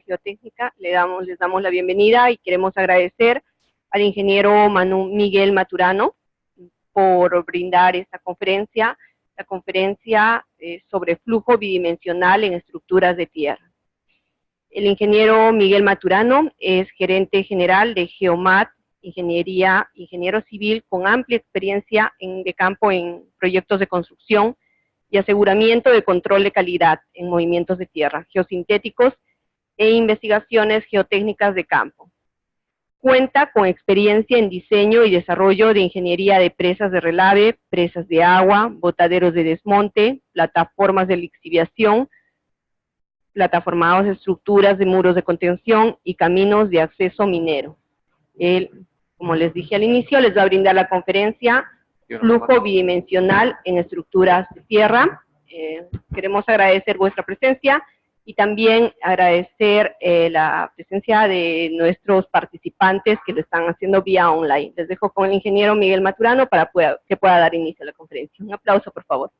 geotécnica, les damos la bienvenida y queremos agradecer al ingeniero Miguel Maturano por brindar esta conferencia, la conferencia sobre flujo bidimensional en estructuras de tierra. El ingeniero Miguel Maturano es gerente general de Geomat, ingeniero civil con amplia experiencia de campo en proyectos de construcción y aseguramiento de control de calidad en movimientos de tierra, geosintéticos e investigaciones geotécnicas de campo. Cuenta con experiencia en diseño y desarrollo de ingeniería de presas de relave, presas de agua, botaderos de desmonte, plataformas de lixiviación, plataformados de estructuras de muros de contención y caminos de acceso minero. Él, como les dije al inicio, les va a brindar la conferencia Flujo bidimensional en estructuras de tierra. Queremos agradecer vuestra presencia y también agradecer la presencia de nuestros participantes que lo están haciendo vía online. Les dejo con el ingeniero Miguel Maturano para que pueda dar inicio a la conferencia. Un aplauso, por favor.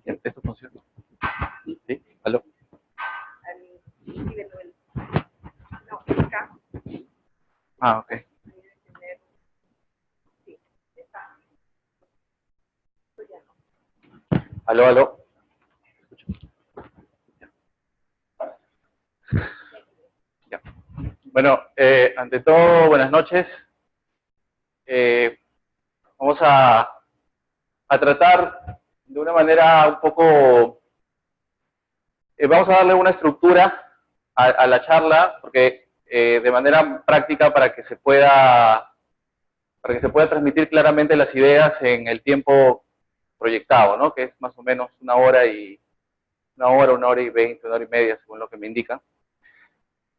¿Esto funciona? ¿Sí? ¿Aló? Ah, ok. ¿Aló, aló? Ya. Bueno, ante todo, buenas noches. Vamos a tratar de una manera un poco... vamos a darle una estructura a la charla, porque de manera práctica para que se pueda transmitir claramente las ideas en el tiempo proyectado, ¿no? Que es más o menos una hora y 20, una hora y media, según lo que me indica.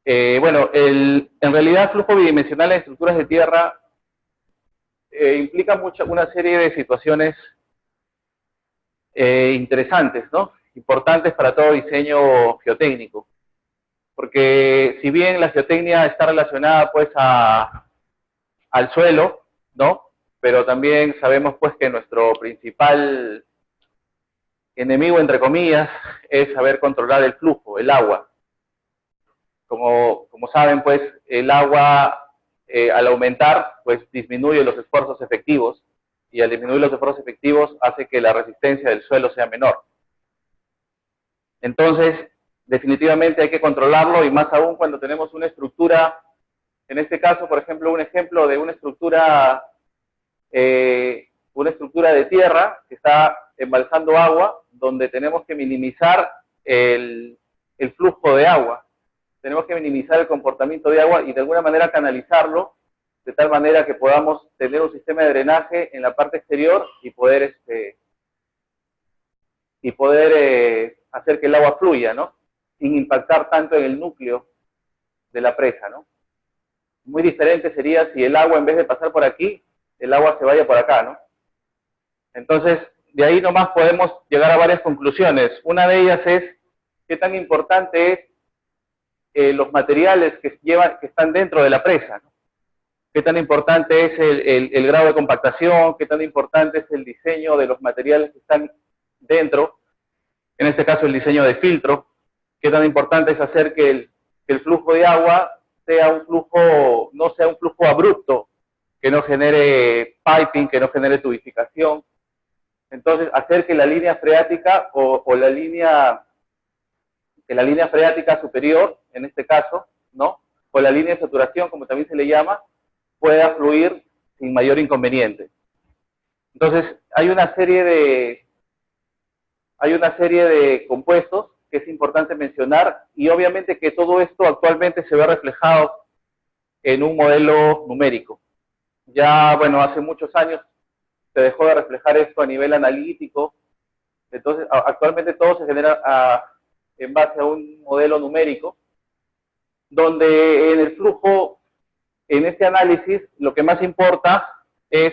Bueno, en realidad, flujo bidimensional en estructuras de tierra implica una serie de situaciones interesantes, ¿no? Importantes para todo diseño geotécnico. Porque si bien la geotecnia está relacionada pues al suelo, ¿no? Pero también sabemos pues que nuestro principal enemigo, entre comillas, es saber controlar el flujo, el agua. Como saben pues, el agua al aumentar pues disminuye los esfuerzos efectivos, y al disminuir los esfuerzos efectivos hace que la resistencia del suelo sea menor. Entonces, definitivamente hay que controlarlo, y más aún cuando tenemos una estructura, en este caso, por ejemplo, un ejemplo de una estructura de tierra que está embalsando agua, donde tenemos que minimizar el flujo de agua, tenemos que minimizar el comportamiento de agua y de alguna manera canalizarlo, de tal manera que podamos tener un sistema de drenaje en la parte exterior y poder hacer que el agua fluya, ¿no? Sin impactar tanto en el núcleo de la presa, ¿no? Muy diferente sería si el agua, en vez de pasar por aquí, el agua se vaya por acá, ¿no? Entonces, de ahí nomás podemos llegar a varias conclusiones. Una de ellas es qué tan importante es los materiales que están dentro de la presa, ¿no? Qué tan importante es el grado de compactación, qué tan importante es el diseño de los materiales que están dentro, en este caso el diseño de filtro, qué tan importante es hacer que el flujo de agua no sea un flujo abrupto, que no genere piping, que no genere tubificación. Entonces, hacer que la línea freática que la línea freática superior, en este caso, ¿no? O la línea de saturación, como también se le llama, pueda fluir sin mayor inconveniente. Entonces, hay una serie de compuestos que es importante mencionar, y obviamente que todo esto actualmente se ve reflejado en un modelo numérico. Ya, bueno, hace muchos años se dejó de reflejar esto a nivel analítico, entonces actualmente todo se genera en base a un modelo numérico, donde en el flujo, en este análisis, lo que más importa es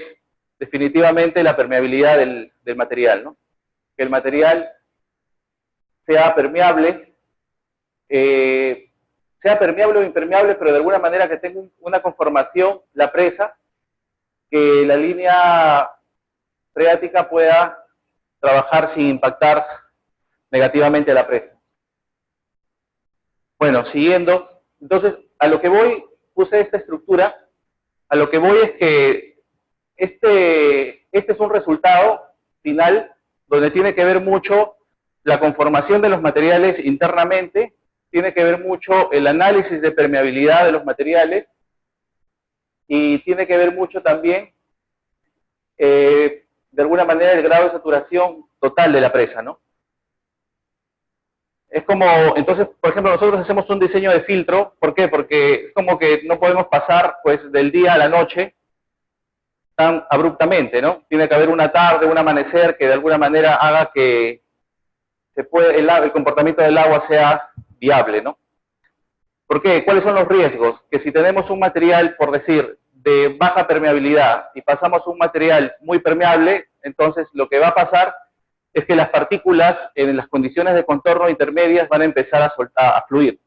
definitivamente la permeabilidad del material, ¿no? Que el material sea permeable o impermeable, pero de alguna manera que tenga una conformación, la presa, que la línea freática pueda trabajar sin impactar negativamente a la presa. Bueno, siguiendo, entonces, a lo que voy, puse esta estructura, a lo que voy es que este es un resultado final donde tiene que ver mucho la conformación de los materiales internamente, tiene que ver mucho el análisis de permeabilidad de los materiales y tiene que ver mucho también, de alguna manera, el grado de saturación total de la presa, ¿no? Es como, entonces, por ejemplo, nosotros hacemos un diseño de filtro. ¿Por qué? Porque es como que no podemos pasar, pues, del día a la noche tan abruptamente, ¿no? Tiene que haber una tarde, un amanecer que de alguna manera haga que el comportamiento del agua sea viable, ¿no? ¿Por qué? ¿Cuáles son los riesgos? Que si tenemos un material, por decir, de baja permeabilidad y pasamos a un material muy permeable, entonces lo que va a pasar es que las partículas en las condiciones de contorno intermedias van a empezar a fluir.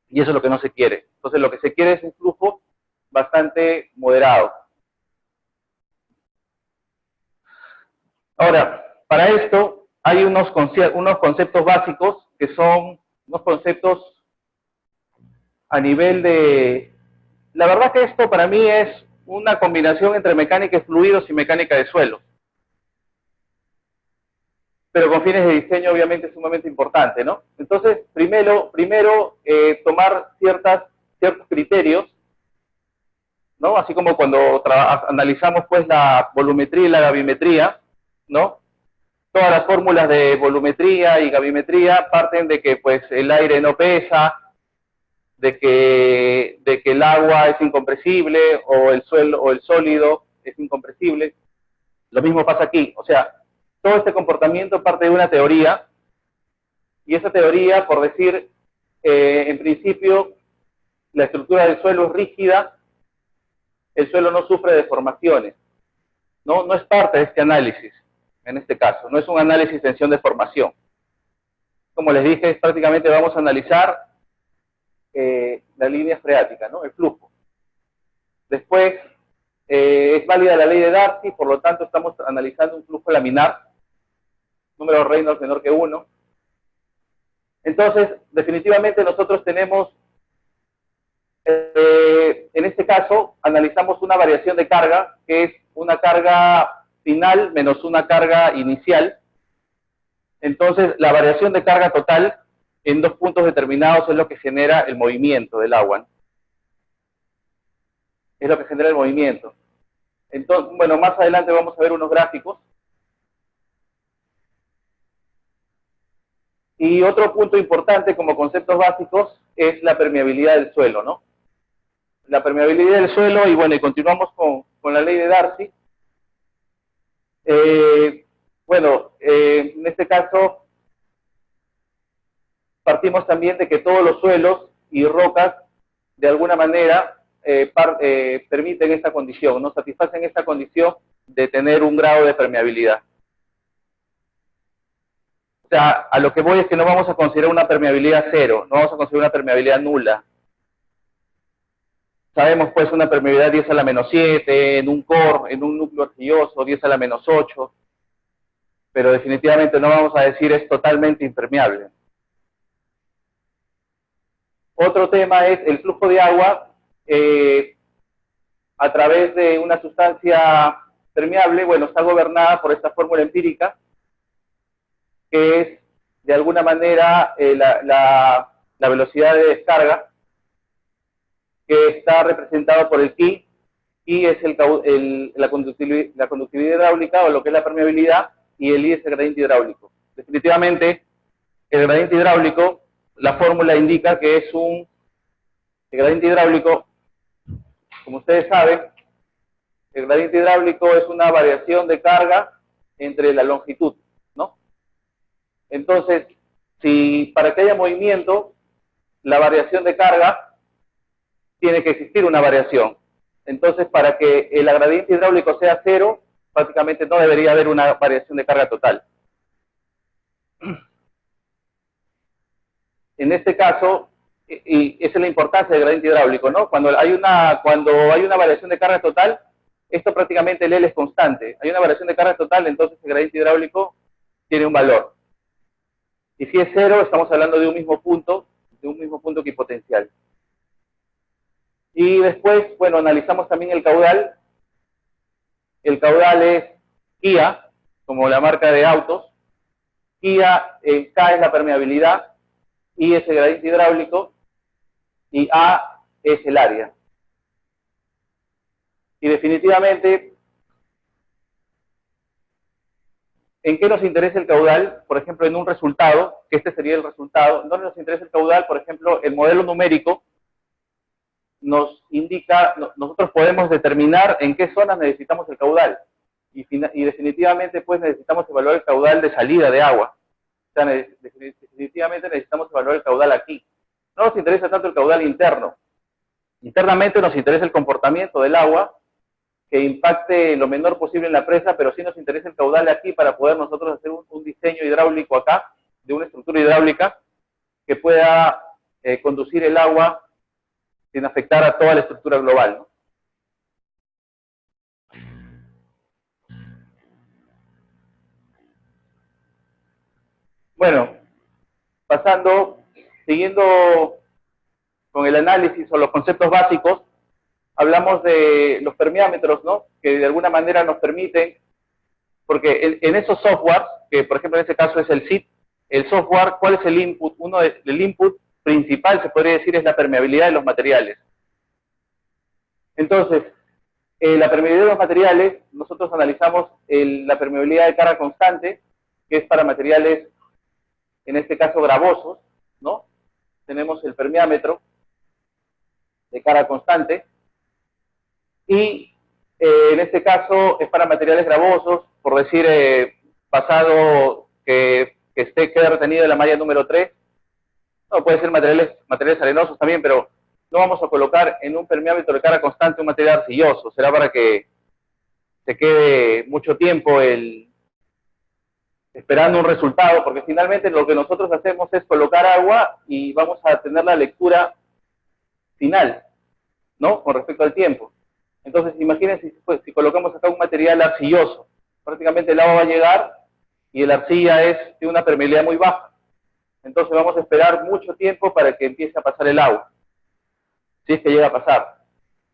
Y eso es lo que no se quiere. Entonces lo que se quiere es un flujo bastante moderado. Ahora, para esto hay unos conceptos básicos que son unos conceptos a nivel de... La verdad que esto para mí es una combinación entre mecánica de fluidos y mecánica de suelos. Pero con fines de diseño obviamente es sumamente importante, ¿no? Entonces, primero tomar ciertos criterios, ¿no? Así como cuando analizamos pues la volumetría y la gravimetría, ¿no? Todas las fórmulas de volumetría y gravimetría parten de que pues el aire no pesa, de que el agua es incompresible o el sólido es incompresible. Lo mismo pasa aquí, o sea, todo este comportamiento parte de una teoría, y esa teoría, por decir, en principio, la estructura del suelo es rígida, el suelo no sufre deformaciones, ¿no? No es parte de este análisis, en este caso, no es un análisis tensión de formación. Como les dije, prácticamente vamos a analizar la línea freática, ¿no? El flujo. Después, es válida la ley de Darcy, por lo tanto estamos analizando un flujo laminar, número Reynolds menor que 1. Entonces, definitivamente nosotros tenemos, en este caso, analizamos una variación de carga, que es una carga final menos una carga inicial. Entonces, la variación de carga total en dos puntos determinados es lo que genera el movimiento del agua, ¿no? Es lo que genera el movimiento. Entonces, bueno, más adelante vamos a ver unos gráficos. Y otro punto importante como conceptos básicos es la permeabilidad del suelo, ¿no? La permeabilidad del suelo, y bueno, y continuamos con la ley de Darcy. En este caso, partimos también de que todos los suelos y rocas, de alguna manera, permiten esta condición, ¿no? Satisfacen esta condición de tener un grado de permeabilidad. O sea, a lo que voy es que no vamos a considerar una permeabilidad cero, no vamos a considerar una permeabilidad nula. Sabemos pues una permeabilidad 10 a la menos 7, en un core, en un núcleo arcilloso, 10 a la menos 8, pero definitivamente no vamos a decir es totalmente impermeable. Otro tema es el flujo de agua a través de una sustancia permeable. Bueno, está gobernada por esta fórmula empírica, que es de alguna manera la velocidad de descarga, que está representado por el Ki. I es la conductividad hidráulica, o lo que es la permeabilidad, y el I es el gradiente hidráulico. Definitivamente, el gradiente hidráulico, la fórmula indica que es el gradiente hidráulico, como ustedes saben, el gradiente hidráulico es una variación de carga entre la longitud, ¿no? Entonces, si para que haya movimiento, la variación de carga, tiene que existir una variación. Entonces, para que el gradiente hidráulico sea cero, prácticamente no debería haber una variación de carga total. En este caso, y esa es la importancia del gradiente hidráulico, ¿no? Cuando hay una variación de carga total, esto prácticamente el L es constante. Hay una variación de carga total, entonces el gradiente hidráulico tiene un valor. Y si es 0, estamos hablando de un mismo punto equipotencial. Y después, bueno, analizamos también el caudal. El caudal es Kia, como la marca de autos. Kia, K es la permeabilidad, I es el gradiente hidráulico y A es el área. Y definitivamente, ¿en qué nos interesa el caudal? Por ejemplo, en un resultado, que este sería el resultado. ¿Dónde nos interesa el caudal? Por ejemplo, el modelo numérico nos indica, nosotros podemos determinar en qué zonas necesitamos el caudal. Y definitivamente, pues, necesitamos evaluar el caudal de salida de agua. O sea, definitivamente necesitamos evaluar el caudal aquí. No nos interesa tanto el caudal interno. Internamente nos interesa el comportamiento del agua, que impacte lo menor posible en la presa, pero sí nos interesa el caudal aquí para poder nosotros hacer un diseño hidráulico acá, de una estructura hidráulica, que pueda conducir el agua sin afectar a toda la estructura global, ¿no? Bueno, siguiendo con el análisis o los conceptos básicos, hablamos de los permeámetros, ¿no? Que de alguna manera nos permiten, porque en esos softwares, que por ejemplo en este caso es el SIT, el software, ¿cuál es el input? El input principal, se podría decir, es la permeabilidad de los materiales. Entonces, la permeabilidad de los materiales, nosotros analizamos la permeabilidad de carga constante, que es para materiales, en este caso gravosos, ¿no? Tenemos el permeámetro de carga constante, y en este caso es para materiales gravosos, por decir, pasado que quede retenido en la malla número 3, no, puede ser materiales arenosos también, pero no vamos a colocar en un permeámetro de carga constante un material arcilloso, será para que se quede mucho tiempo esperando un resultado, porque finalmente lo que nosotros hacemos es colocar agua y vamos a tener la lectura final, ¿no? Con respecto al tiempo. Entonces, imagínense si colocamos acá un material arcilloso, prácticamente el agua va a llegar y la arcilla tiene una permeabilidad muy baja. Entonces vamos a esperar mucho tiempo para que empiece a pasar el agua, si es que llega a pasar.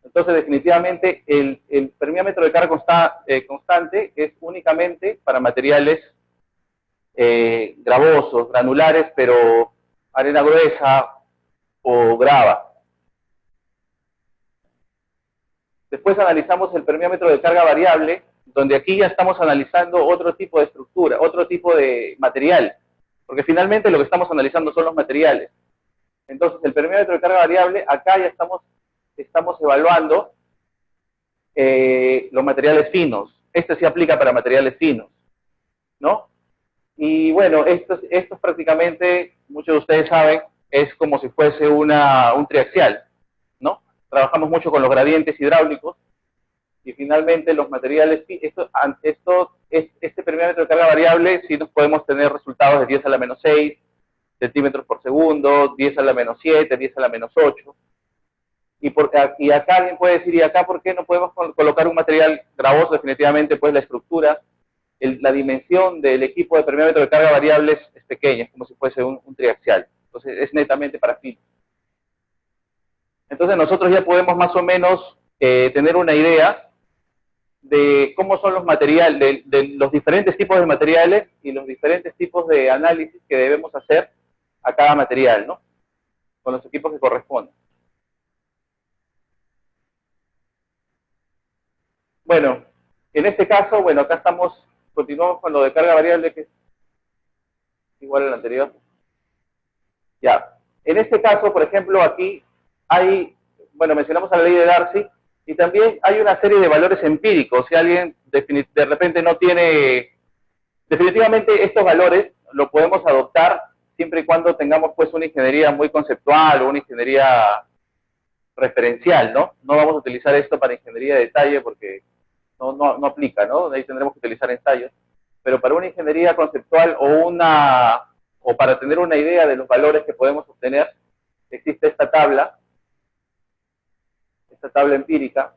Entonces, definitivamente, el permeámetro de carga constante es únicamente para materiales gravosos, granulares, pero arena gruesa o grava. Después analizamos el permeámetro de carga variable, donde aquí ya estamos analizando otro tipo de estructura, otro tipo de material, porque finalmente lo que estamos analizando son los materiales. Entonces, el permeámetro de carga variable, acá ya estamos evaluando los materiales finos. Este sí aplica para materiales finos, ¿no? Y bueno, esto prácticamente, muchos de ustedes saben, es como si fuese un triaxial, ¿no? Trabajamos mucho con los gradientes hidráulicos y finalmente los materiales, este permeámetro de carga variable, sí nos podemos tener resultados de 10 a la menos 6 centímetros por segundo, 10 a la menos 7, 10 a la menos 8. Y acá alguien puede decir, ¿y acá por qué no podemos colocar un material gravoso? Definitivamente, pues la estructura, la dimensión del equipo de permeámetro de carga variable es pequeña, es como si fuese un triaxial. Entonces es netamente para finos. Entonces nosotros ya podemos más o menos tener una idea de cómo son los materiales, de los diferentes tipos de materiales y los diferentes tipos de análisis que debemos hacer a cada material, ¿no? Con los equipos que corresponden. Bueno, en este caso, bueno, acá continuamos con lo de carga variable, que es igual al anterior. Ya, en este caso, por ejemplo, aquí bueno, mencionamos a la ley de Darcy, y también hay una serie de valores empíricos. Si alguien de repente no tiene, definitivamente estos valores los podemos adoptar siempre y cuando tengamos pues una ingeniería muy conceptual o una ingeniería referencial, ¿no? No vamos a utilizar esto para ingeniería de detalle porque no aplica, ¿no? Ahí tendremos que utilizar ensayos. Pero para una ingeniería conceptual o para tener una idea de los valores que podemos obtener, existe esta tabla empírica,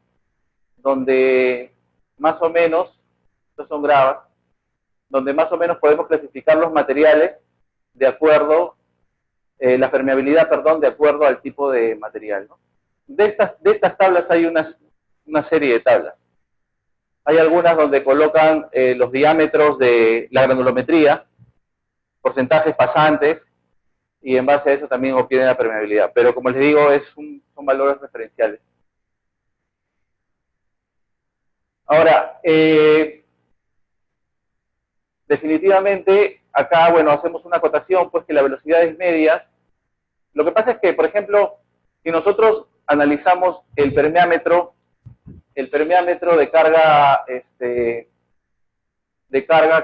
donde más o menos, estos son gravas, donde más o menos podemos clasificar los materiales de acuerdo, la permeabilidad, perdón, de acuerdo al tipo de material, ¿no? De estas tablas hay una serie de tablas. Hay algunas donde colocan los diámetros de la granulometría, porcentajes pasantes, y en base a eso también obtienen la permeabilidad. Pero como les digo, son valores referenciales. Ahora, definitivamente, acá, bueno, hacemos una acotación, pues que la velocidad es media. Lo que pasa es que, por ejemplo, si nosotros analizamos el permeámetro de carga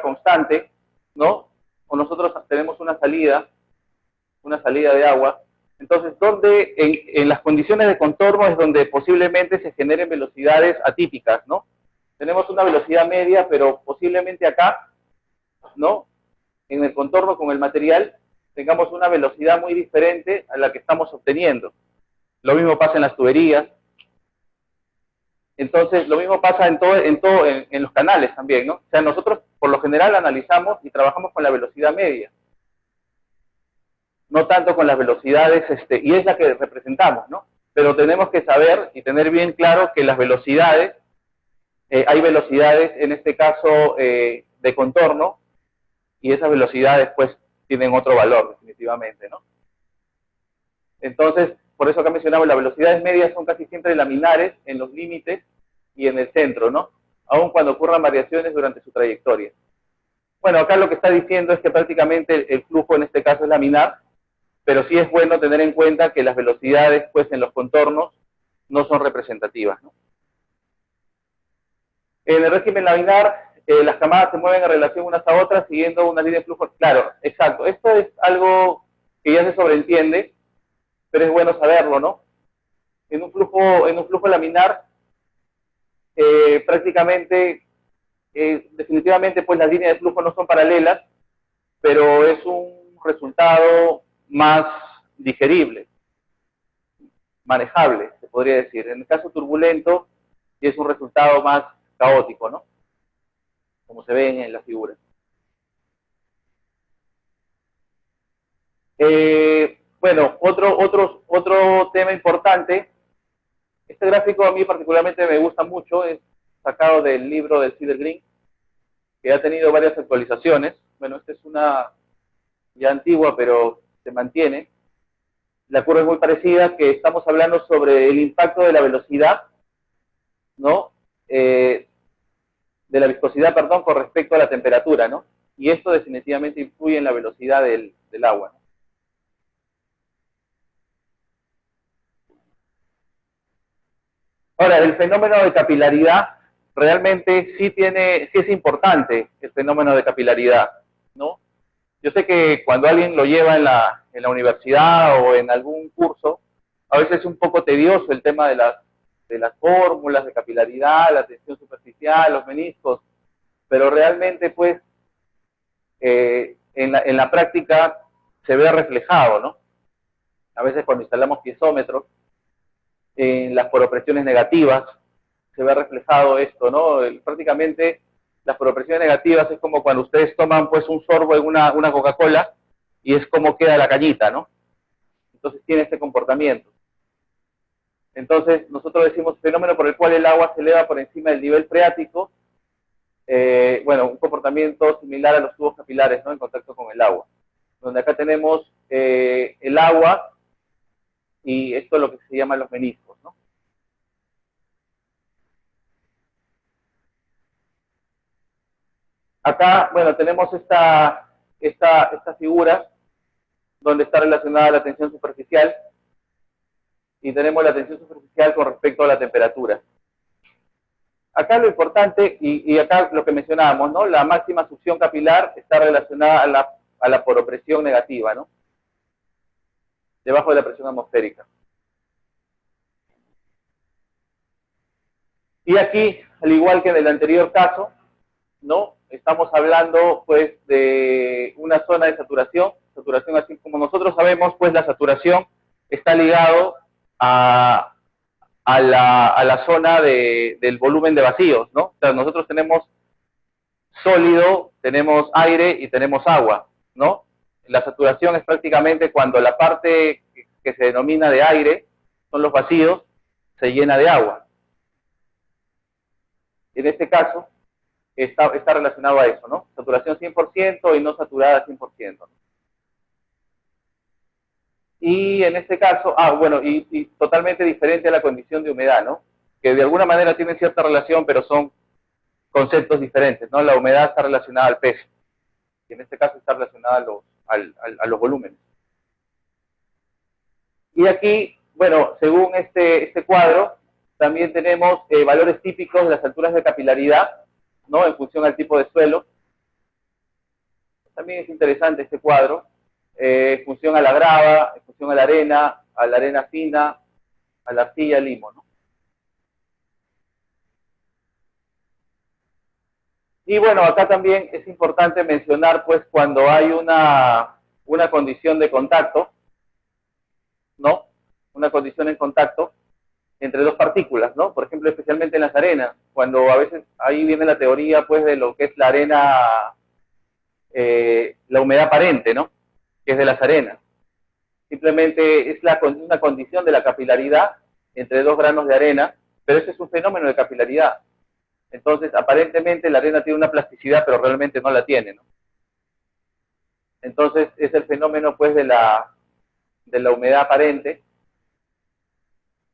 constante, ¿no? O nosotros tenemos una salida de agua. Entonces, donde en las condiciones de contorno es donde posiblemente se generen velocidades atípicas, ¿no? Tenemos una velocidad media, pero posiblemente acá, ¿no? En el contorno con el material, tengamos una velocidad muy diferente a la que estamos obteniendo. Lo mismo pasa en las tuberías. Entonces, lo mismo pasa en los canales también, ¿no? O sea, nosotros por lo general analizamos y trabajamos con la velocidad media, no tanto con las velocidades, y es la que representamos, ¿no? Pero tenemos que saber y tener bien claro que las velocidades, hay velocidades, en este caso, de contorno, y esas velocidades, pues, tienen otro valor, definitivamente, ¿no? Entonces, por eso acá mencionamos, las velocidades medias son casi siempre laminares en los límites y en el centro, ¿no? Aun cuando ocurran variaciones durante su trayectoria. Bueno, acá lo que está diciendo es que prácticamente el flujo en este caso es laminar, pero sí es bueno tener en cuenta que las velocidades, pues, en los contornos no son representativas, ¿no? En el régimen laminar, las camadas se mueven en relación unas a otras siguiendo una línea de flujo. Claro, exacto. Esto es algo que ya se sobreentiende, pero es bueno saberlo, ¿no? En un flujo laminar, prácticamente, definitivamente, pues las líneas de flujo no son paralelas, pero es un resultado más digerible, manejable, se podría decir. En el caso turbulento, sí es un resultado más caótico, ¿no? Como se ven en las figuras. Bueno, otro tema importante. Este gráfico a mí particularmente me gusta mucho, es sacado del libro del Cedar Green, que ha tenido varias actualizaciones. Bueno, esta es una ya antigua, pero se mantiene. La curva es muy parecida, que estamos hablando sobre el impacto de la velocidad, ¿no? De la viscosidad, perdón, con respecto a la temperatura, ¿no? Y esto definitivamente influye en la velocidad del agua, ¿no? Ahora, el fenómeno de capilaridad realmente sí es importante el fenómeno de capilaridad, ¿no? Yo sé que cuando alguien lo lleva en la universidad o en algún curso, a veces es un poco tedioso el tema de las fórmulas de capilaridad, la tensión superficial, los meniscos, pero realmente, pues, en la práctica se ve reflejado, ¿no? A veces cuando instalamos piezómetros, en las poropresiones negativas, se ve reflejado esto, ¿no? Prácticamente las poropresiones negativas es como cuando ustedes toman, pues, un sorbo en una Coca-Cola y es como queda la cañita, ¿no? Entonces tiene este comportamiento. Entonces nosotros decimos fenómeno por el cual el agua se eleva por encima del nivel freático, bueno, un comportamiento similar a los tubos capilares, ¿no? En contacto con el agua. Donde acá tenemos el agua y esto es lo que se llama los meniscos, ¿no? Acá, bueno, tenemos esta figura donde está relacionada la tensión superficial y tenemos la tensión superficial con respecto a la temperatura. Acá lo importante, y acá lo que mencionábamos, ¿no? La máxima succión capilar está relacionada a la poropresión negativa, ¿no? Debajo de la presión atmosférica. Y aquí, al igual que en el anterior caso, ¿no? Estamos hablando, pues, de una zona de saturación. Saturación, así como nosotros sabemos, pues, la saturación está ligado a la zona del volumen de vacíos, ¿no? O sea, nosotros tenemos sólido, tenemos aire y tenemos agua, ¿no? La saturación es prácticamente cuando la parte que se denomina de aire, son los vacíos, se llena de agua. En este caso, está relacionado a eso, ¿no? Saturación 100% y no saturada 100%. Y en este caso, bueno, y totalmente diferente a la condición de humedad, ¿no? Que de alguna manera tienen cierta relación, pero son conceptos diferentes, ¿no? La humedad está relacionada al peso, y en este caso está relacionada a los volúmenes. Y aquí, bueno, según este cuadro, también tenemos valores típicos de las alturas de capilaridad, ¿no? En función al tipo de suelo. También es interesante este cuadro, en función a la grava, en función a la arena fina, a la arcilla, limo, ¿no? Y bueno, acá también es importante mencionar, pues, cuando hay una condición de contacto, ¿no? Una condición en contacto entre dos partículas, ¿no? Por ejemplo, especialmente en las arenas, cuando a veces ahí viene la teoría, pues, de lo que es la arena, la humedad aparente, ¿no? Que es de las arenas. Simplemente es una condición de la capilaridad entre dos granos de arena, pero ese es un fenómeno de capilaridad. Entonces, aparentemente la arena tiene una plasticidad, pero realmente no la tiene, ¿no? Entonces, es el fenómeno, pues, de la humedad aparente,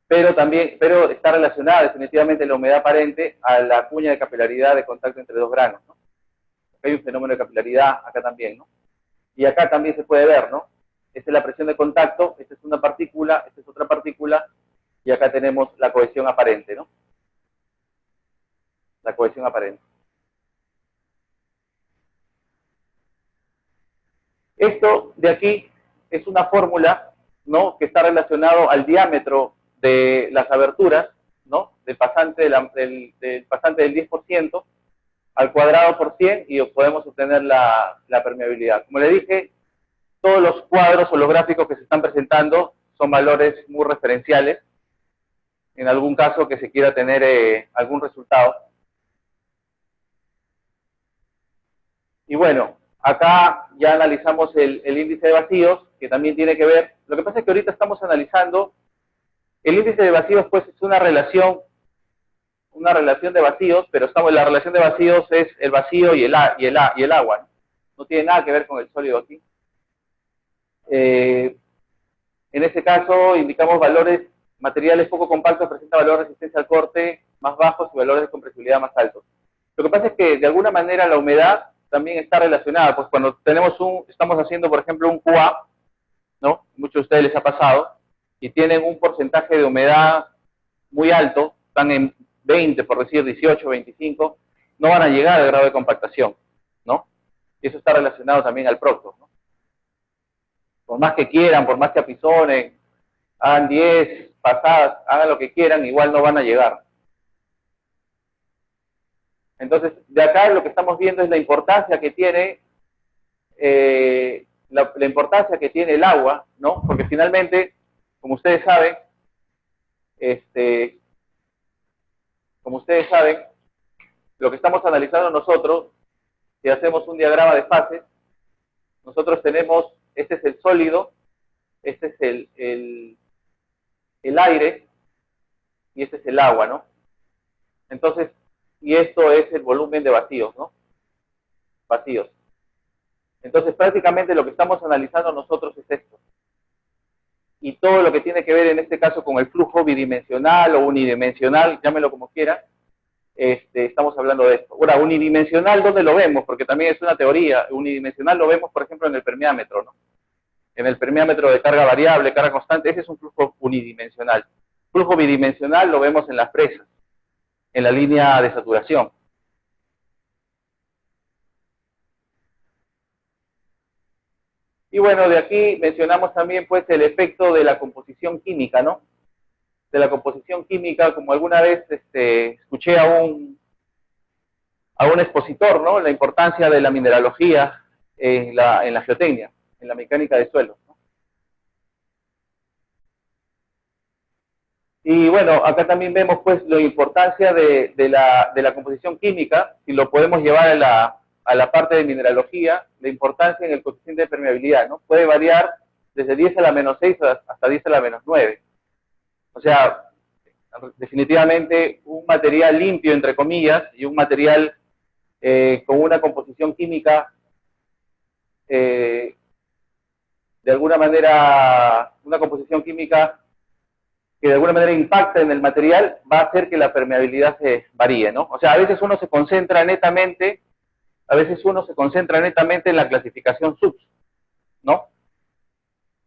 pero está relacionada definitivamente la humedad aparente a la cuña de capilaridad de contacto entre dos granos, ¿no? Acá hay un fenómeno de capilaridad, acá también, ¿no? Y acá también se puede ver, ¿no? Esta es la presión de contacto, esta es una partícula, esta es otra partícula, y acá tenemos la cohesión aparente, ¿no? La cohesión aparente. Esto de aquí es una fórmula, ¿no? Que está relacionado al diámetro de las aberturas, ¿no? Del pasante del pasante del 10% al cuadrado por 100 y podemos obtener la permeabilidad. Como le dije, todos los cuadros o los gráficos que se están presentando son valores muy referenciales, en algún caso que se quiera tener algún resultado. Y bueno, acá ya analizamos el índice de vacíos, que también tiene que ver. Lo que pasa es que ahorita estamos analizando el índice de vacíos, pues es una relación de vacíos, pero la relación de vacíos es el vacío y el agua. No tiene nada que ver con el sólido aquí. En este caso indicamos valores, materiales poco compactos presentan valores de resistencia al corte más bajos y valores de compresibilidad más altos. Lo que pasa es que de alguna manera la humedad también está relacionada, pues cuando estamos haciendo, por ejemplo, un QA, ¿no? Muchos de ustedes les ha pasado, y tienen un porcentaje de humedad muy alto, están en 20, por decir 18, 25, no van a llegar al grado de compactación, ¿no? Y eso está relacionado también al procto, ¿no? Por más que quieran, por más que apisonen, hagan 10 pasadas, hagan lo que quieran, igual no van a llegar. Entonces, de acá lo que estamos viendo es la importancia que tiene la importancia que tiene el agua, ¿no? Porque finalmente, como ustedes saben, lo que estamos analizando nosotros, si hacemos un diagrama de fases, nosotros tenemos, este es el sólido, este es el aire, y este es el agua, ¿no? Entonces, y esto es el volumen de vacíos, ¿no? Vacíos. Entonces, prácticamente lo que estamos analizando nosotros es esto. Y todo lo que tiene que ver en este caso con el flujo bidimensional o unidimensional, llámelo como quiera, estamos hablando de esto. Ahora, unidimensional, ¿dónde lo vemos? Porque también es una teoría. Unidimensional lo vemos, por ejemplo, en el permeámetro, ¿no? En el permeámetro de carga variable, carga constante, ese es un flujo unidimensional. Flujo bidimensional lo vemos en las presas, en la línea de saturación. Y bueno, de aquí mencionamos también, pues, el efecto de la composición química, ¿no? De la composición química, como alguna vez escuché a un expositor, ¿no? La importancia de la mineralogía en la geotecnia, en la mecánica de suelo, ¿no? Y bueno, acá también vemos, pues, la importancia de la composición química, si lo podemos llevar a la parte de mineralogía, la importancia en el coeficiente de permeabilidad, ¿no? Puede variar desde 10 a la menos 6 hasta 10 a la menos 9. O sea, definitivamente un material limpio, entre comillas, y un material con una composición química de alguna manera, una composición química que de alguna manera impacta en el material, va a hacer que la permeabilidad se varíe, ¿no? O sea, a veces uno se concentra netamente en la clasificación SUBS, ¿no?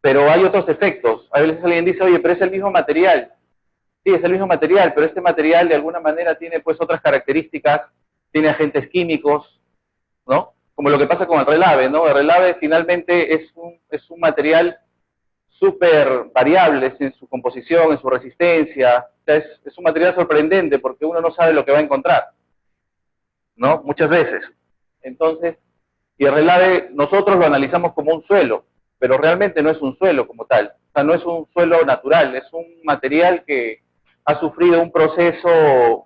Pero hay otros efectos. A veces alguien dice, oye, pero es el mismo material. Sí, es el mismo material, pero este material de alguna manera tiene pues otras características, tiene agentes químicos, ¿no? Como lo que pasa con el relave, ¿no? El relave finalmente es un material súper variable en su composición, en su resistencia. O sea, es un material sorprendente porque uno no sabe lo que va a encontrar, ¿no? Muchas veces. Entonces, y el relave nosotros lo analizamos como un suelo, pero realmente no es un suelo como tal. O sea, no es un suelo natural, es un material que ha sufrido un proceso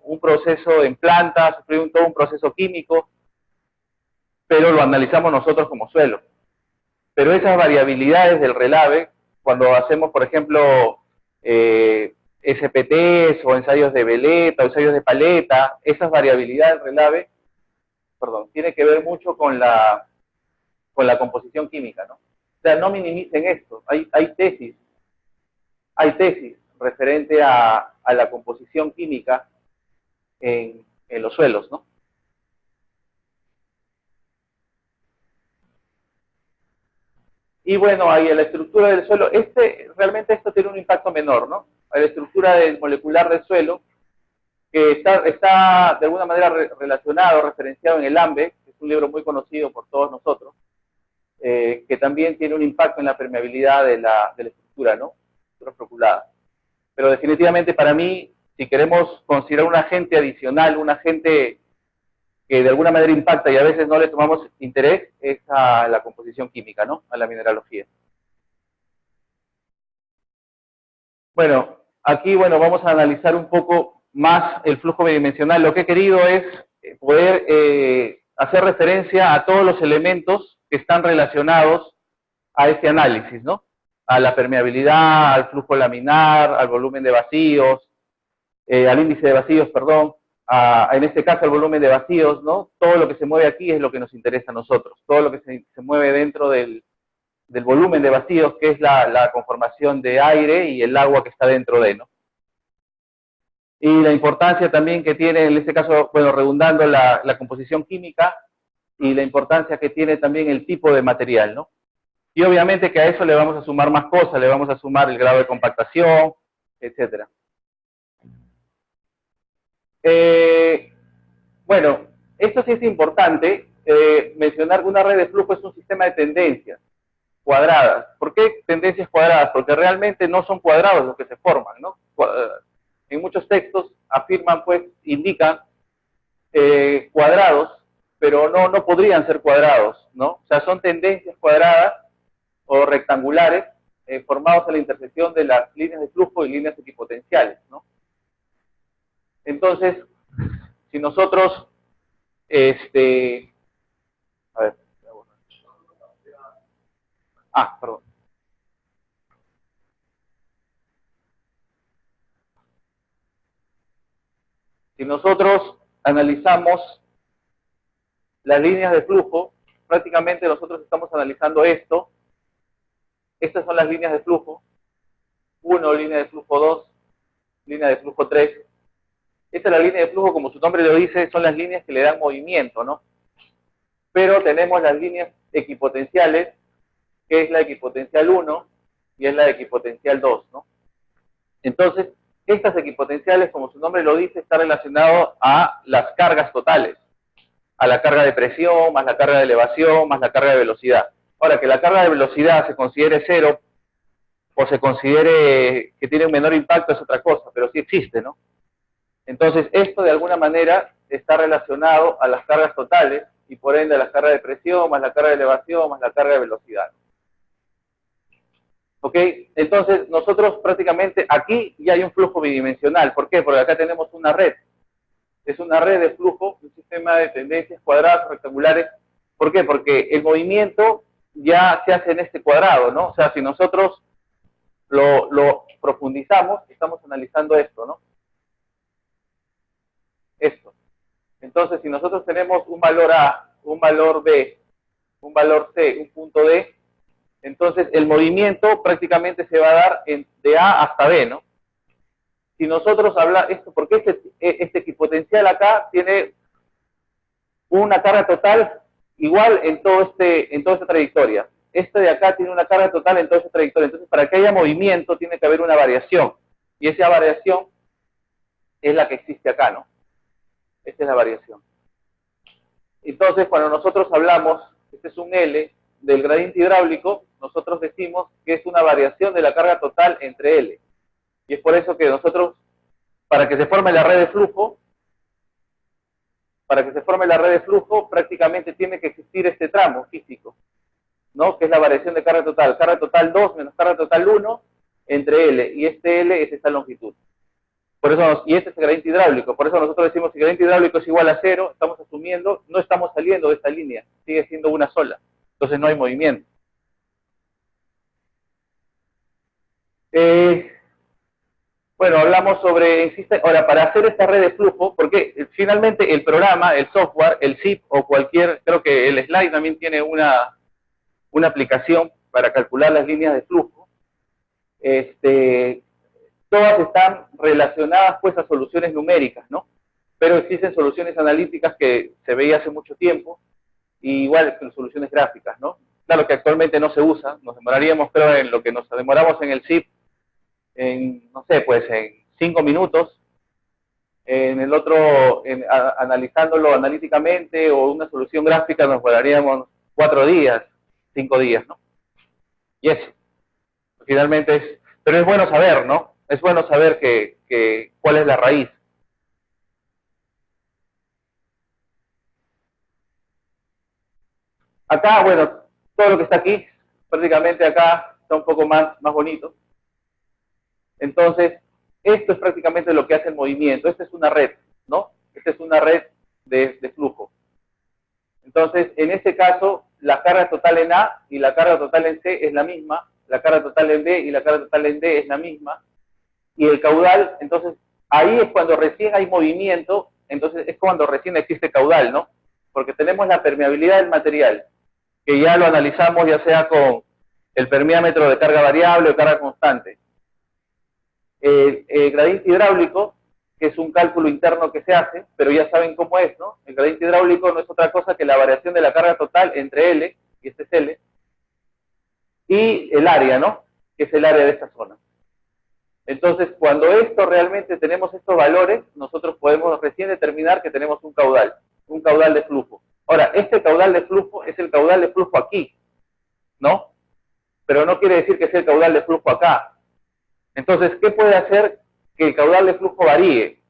en planta, ha sufrido todo un proceso químico, pero lo analizamos nosotros como suelo. Pero esas variabilidades del relave, cuando hacemos, por ejemplo, SPTs o ensayos de veleta o ensayos de paleta, esas variabilidades del relave, tiene que ver mucho con la composición química, ¿no? O sea, no minimicen esto. Hay tesis referente a la composición química en los suelos, ¿no? Y bueno, ahí en la estructura del suelo, realmente esto tiene un impacto menor, ¿no? A la estructura molecular del suelo, que está de alguna manera relacionado, referenciado en el AMBE, que es un libro muy conocido por todos nosotros, que también tiene un impacto en la permeabilidad de la estructura, ¿no? Estructura floculada. Pero definitivamente para mí, si queremos considerar un agente adicional, un agente que de alguna manera impacta y a veces no le tomamos interés, es a la composición química, ¿no? A la mineralogía. Bueno, aquí vamos a analizar un poco más el flujo bidimensional. Lo que he querido es poder hacer referencia a todos los elementos que están relacionados a este análisis, ¿no? A la permeabilidad, al flujo laminar, al volumen de vacíos, al índice de vacíos, perdón, en este caso al volumen de vacíos, ¿no? Todo lo que se mueve aquí es lo que nos interesa a nosotros, todo lo que se mueve dentro del volumen de vacíos, que es la conformación de aire y el agua que está dentro de, ¿no? Y la importancia también que tiene, en este caso, redundando la composición química y la importancia que tiene también el tipo de material, ¿no? Y obviamente que a eso le vamos a sumar más cosas, le vamos a sumar el grado de compactación, etcétera. Bueno, esto sí es importante, mencionar que una red de flujo es un sistema de tendencias cuadradas. ¿Por qué tendencias cuadradas? Porque realmente no son cuadrados los que se forman, ¿no? En muchos textos afirman, pues, indican cuadrados, pero no podrían ser cuadrados, ¿no? O sea, son tendencias cuadradas o rectangulares formados a la intersección de las líneas de flujo y líneas equipotenciales, ¿no? Entonces, si nosotros, a ver, perdón. Si nosotros analizamos las líneas de flujo, prácticamente nosotros estamos analizando esto. Estas son las líneas de flujo. 1, línea de flujo 2, línea de flujo 3. Esta es la línea de flujo, como su nombre lo dice, son las líneas que le dan movimiento, ¿no? Pero tenemos las líneas equipotenciales, que es la equipotencial 1 y es la equipotencial 2, ¿no? Entonces, estas equipotenciales, como su nombre lo dice, está relacionado a las cargas totales, a la carga de presión, más la carga de elevación, más la carga de velocidad. Ahora, que la carga de velocidad se considere 0 o se considere que tiene un menor impacto es otra cosa, pero sí existe, ¿no? Entonces, esto de alguna manera está relacionado a las cargas totales y por ende a la carga de presión, más la carga de elevación, más la carga de velocidad. ¿Ok? Entonces, nosotros prácticamente aquí ya hay un flujo bidimensional. ¿Por qué? Porque acá tenemos una red. Es una red de flujo, un sistema de tendencias cuadradas rectangulares ¿Por qué? Porque el movimiento ya se hace en este cuadrado, ¿no? O sea, si nosotros lo profundizamos, estamos analizando esto, ¿no? Esto. Entonces, si nosotros tenemos un valor A, un valor B, un valor C, un punto D, entonces el movimiento prácticamente se va a dar de A hasta B, ¿no? Si nosotros hablamos esto, porque este equipotencial acá tiene una carga total igual en toda esta trayectoria. Este de acá tiene una carga total en toda esta trayectoria. Entonces, para que haya movimiento tiene que haber una variación. Y esa variación es la que existe acá, ¿no? Esta es la variación. Entonces, cuando nosotros hablamos, este es un L del gradiente hidráulico, nosotros decimos que es una variación de la carga total entre L. Y es por eso que nosotros, para que se forme la red de flujo, prácticamente tiene que existir este tramo físico, ¿no? Que es la variación de carga total 2 menos carga total 1 entre L, y este L es esta longitud. Por eso y este es el gradiente hidráulico, por eso nosotros decimos que el gradiente hidráulico es igual a 0, estamos asumiendo, no estamos saliendo de esta línea, sigue siendo una sola, entonces no hay movimiento. Bueno, hablamos sobre, ahora, para hacer esta red de flujo, porque finalmente el programa, el software, el zip o cualquier, creo que el slide también tiene una aplicación para calcular las líneas de flujo, todas están relacionadas pues a soluciones numéricas, ¿no? Pero existen soluciones analíticas que se veía hace mucho tiempo, y igual que soluciones gráficas, ¿no? Claro que actualmente no se usa, nos demoraríamos, creo, en lo que nos demoramos en el zip, no sé, pues en 5 minutos, en el otro, analizándolo analíticamente, o una solución gráfica nos demoraríamos 4 días, 5 días, ¿no? Y eso, finalmente es, pero es bueno saber, ¿no? Es bueno saber cuál es la raíz. Acá, bueno, todo lo que está aquí, prácticamente acá está un poco más bonito. Entonces, esto es prácticamente lo que hace el movimiento. Esta es una red, ¿no? Esta es una red de flujo. Entonces, en este caso, la carga total en A y la carga total en C es la misma, la carga total en B y la carga total en D es la misma, y el caudal, entonces, ahí es cuando recién hay movimiento, entonces es cuando recién existe caudal, ¿no? Porque tenemos la permeabilidad del material, que ya lo analizamos ya sea con el permeámetro de carga variable o carga constante. El gradiente hidráulico, que es un cálculo interno que se hace, pero ya saben cómo es, ¿no? El gradiente hidráulico no es otra cosa que la variación de la carga total entre L, y este es L, y el área, ¿no? Que es el área de esta zona. Entonces, cuando realmente tenemos estos valores, nosotros podemos recién determinar que tenemos un caudal de flujo. Ahora, este caudal de flujo es el caudal de flujo aquí, ¿no? Pero no quiere decir que sea el caudal de flujo acá. Entonces, ¿qué puede hacer que el caudal de flujo varíe?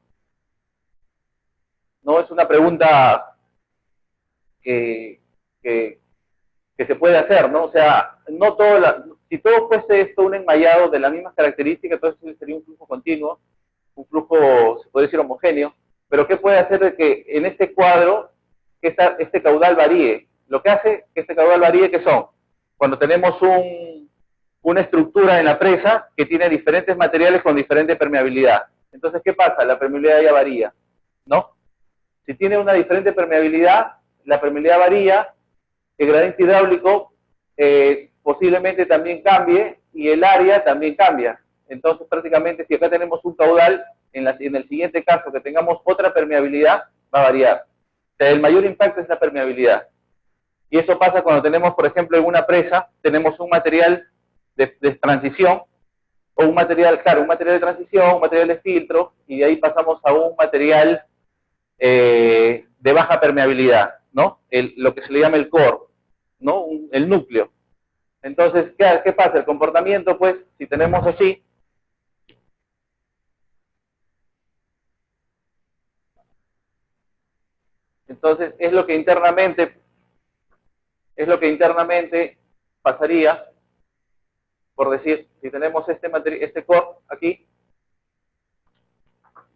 No es una pregunta que se puede hacer, ¿no? O sea, no si todo fuese esto un enmallado de las mismas características, entonces sería un flujo continuo, un flujo, se puede decir, homogéneo, pero ¿qué puede hacer de que en este cuadro este caudal varíe? Lo que hace que este caudal varíe, ¿qué son? Cuando tenemos una estructura en la presa que tiene diferentes materiales con diferente permeabilidad. Entonces, ¿qué pasa? La permeabilidad ya varía, ¿no? Si tiene una diferente permeabilidad, la permeabilidad varía, el gradiente hidráulico posiblemente también cambie y el área también cambia. Entonces, prácticamente, si acá tenemos un caudal, en el siguiente caso que tengamos otra permeabilidad, va a variar. O sea, el mayor impacto es la permeabilidad. Y eso pasa cuando tenemos, por ejemplo, en una presa, tenemos un material de transición, o un material de transición, un material de filtro, y de ahí pasamos a un material de baja permeabilidad, ¿no? Lo que se le llama el core, ¿no? El núcleo. Entonces, ¿qué pasa? El comportamiento, pues, si tenemos así, entonces es lo que internamente pasaría, por decir, si tenemos este core aquí,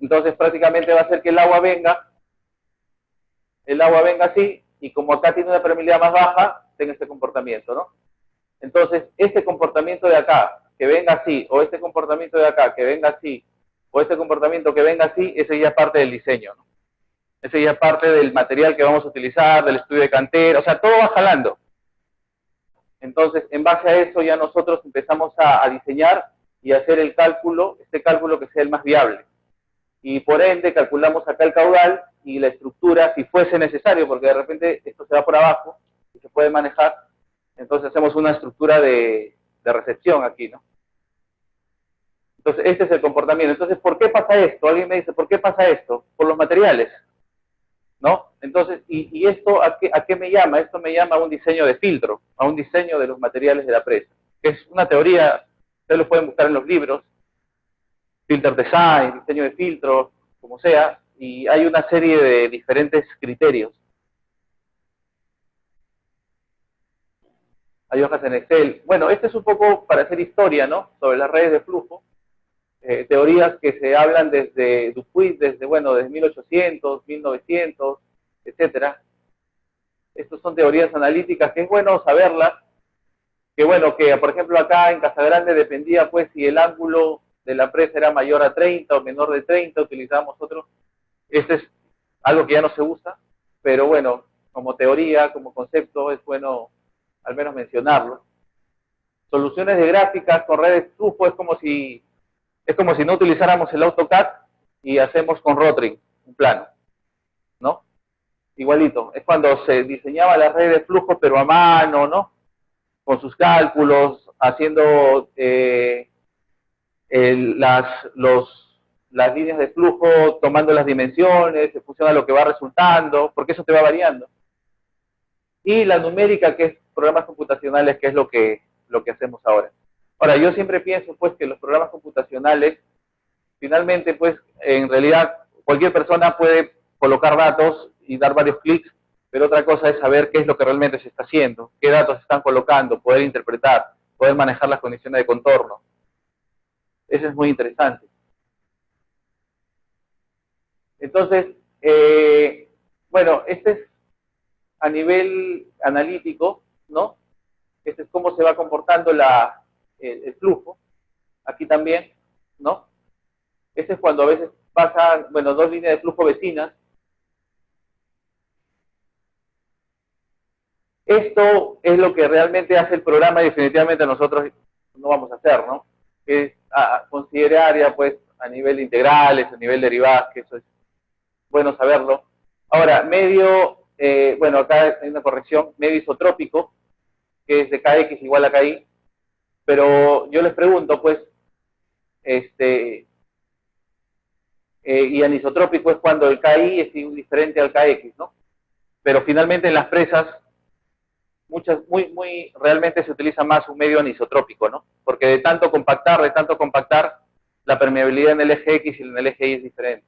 entonces prácticamente va a ser que el agua venga así, y como acá tiene una permeabilidad más baja, tenga este comportamiento, ¿no? Entonces, este comportamiento de acá, que venga así, o este comportamiento de acá, que venga así, o este comportamiento que venga así, ese ya es parte del diseño, ¿no? Ese ya es parte del material que vamos a utilizar, del estudio de cantera, o sea, todo va jalando. Entonces, en base a eso ya nosotros empezamos a diseñar y hacer el cálculo, este cálculo que sea el más viable. Y por ende calculamos acá el caudal y la estructura, si fuese necesario, porque de repente esto se va por abajo y se puede manejar, entonces hacemos una estructura de recepción aquí, ¿no? Entonces, este es el comportamiento. Entonces, ¿por qué pasa esto? Alguien me dice, ¿por qué pasa esto? Por los materiales, ¿no? Entonces, ¿y esto a qué me llama? Esto me llama a un diseño de filtro, a un diseño de los materiales de la presa, que es una teoría, ustedes lo pueden buscar en los libros, filter design, diseño de filtro, como sea, y hay una serie de diferentes criterios. Hay hojas en Excel. Bueno, este es un poco para hacer historia, ¿no? Sobre las redes de flujo. Teorías que se hablan desde Dupuy, desde 1800, 1900, etcétera. Estas son teorías analíticas que es bueno saberlas. Que bueno, que por ejemplo acá en Casagrande dependía pues si el ángulo de la presa era mayor a 30 o menor de 30, utilizábamos otro. Este es algo que ya no se usa, pero bueno, como teoría, como concepto, es bueno al menos mencionarlo. Soluciones de gráficas con redes de flujo es como si no utilizáramos el AutoCAD y hacemos con Rotring un plano, ¿no? Igualito, es cuando se diseñaba la red de flujo, pero a mano, ¿no? Con sus cálculos, haciendo las líneas de flujo, tomando las dimensiones, en función a lo que va resultando, porque eso te va variando. Y la numérica, que es programas computacionales, que es lo que hacemos ahora. Ahora, yo siempre pienso, pues, que los programas computacionales, finalmente, pues, en realidad, cualquier persona puede colocar datos y dar varios clics, pero otra cosa es saber qué es lo que realmente se está haciendo, qué datos se están colocando, poder interpretar, poder manejar las condiciones de contorno. Eso es muy interesante. Entonces, bueno, este es a nivel analítico, ¿no? Este es cómo se va comportando el flujo. Aquí también, ¿no? Este es cuando a veces pasan, bueno, dos líneas de flujo vecinas. Esto es lo que realmente hace el programa y definitivamente nosotros no vamos a hacer, ¿no? Es considerar ya, pues, a nivel de integrales, a nivel de derivadas, que eso es bueno saberlo. Ahora, medio, bueno, acá hay una corrección, medio isotrópico, que es de Kx igual a Ki, pero yo les pregunto, pues, y anisotrópico es cuando el Ki es diferente al Kx, ¿no? Pero finalmente en las presas, realmente se utiliza más un medio anisotrópico, ¿no? Porque de tanto compactar, la permeabilidad en el eje X y en el eje Y es diferente.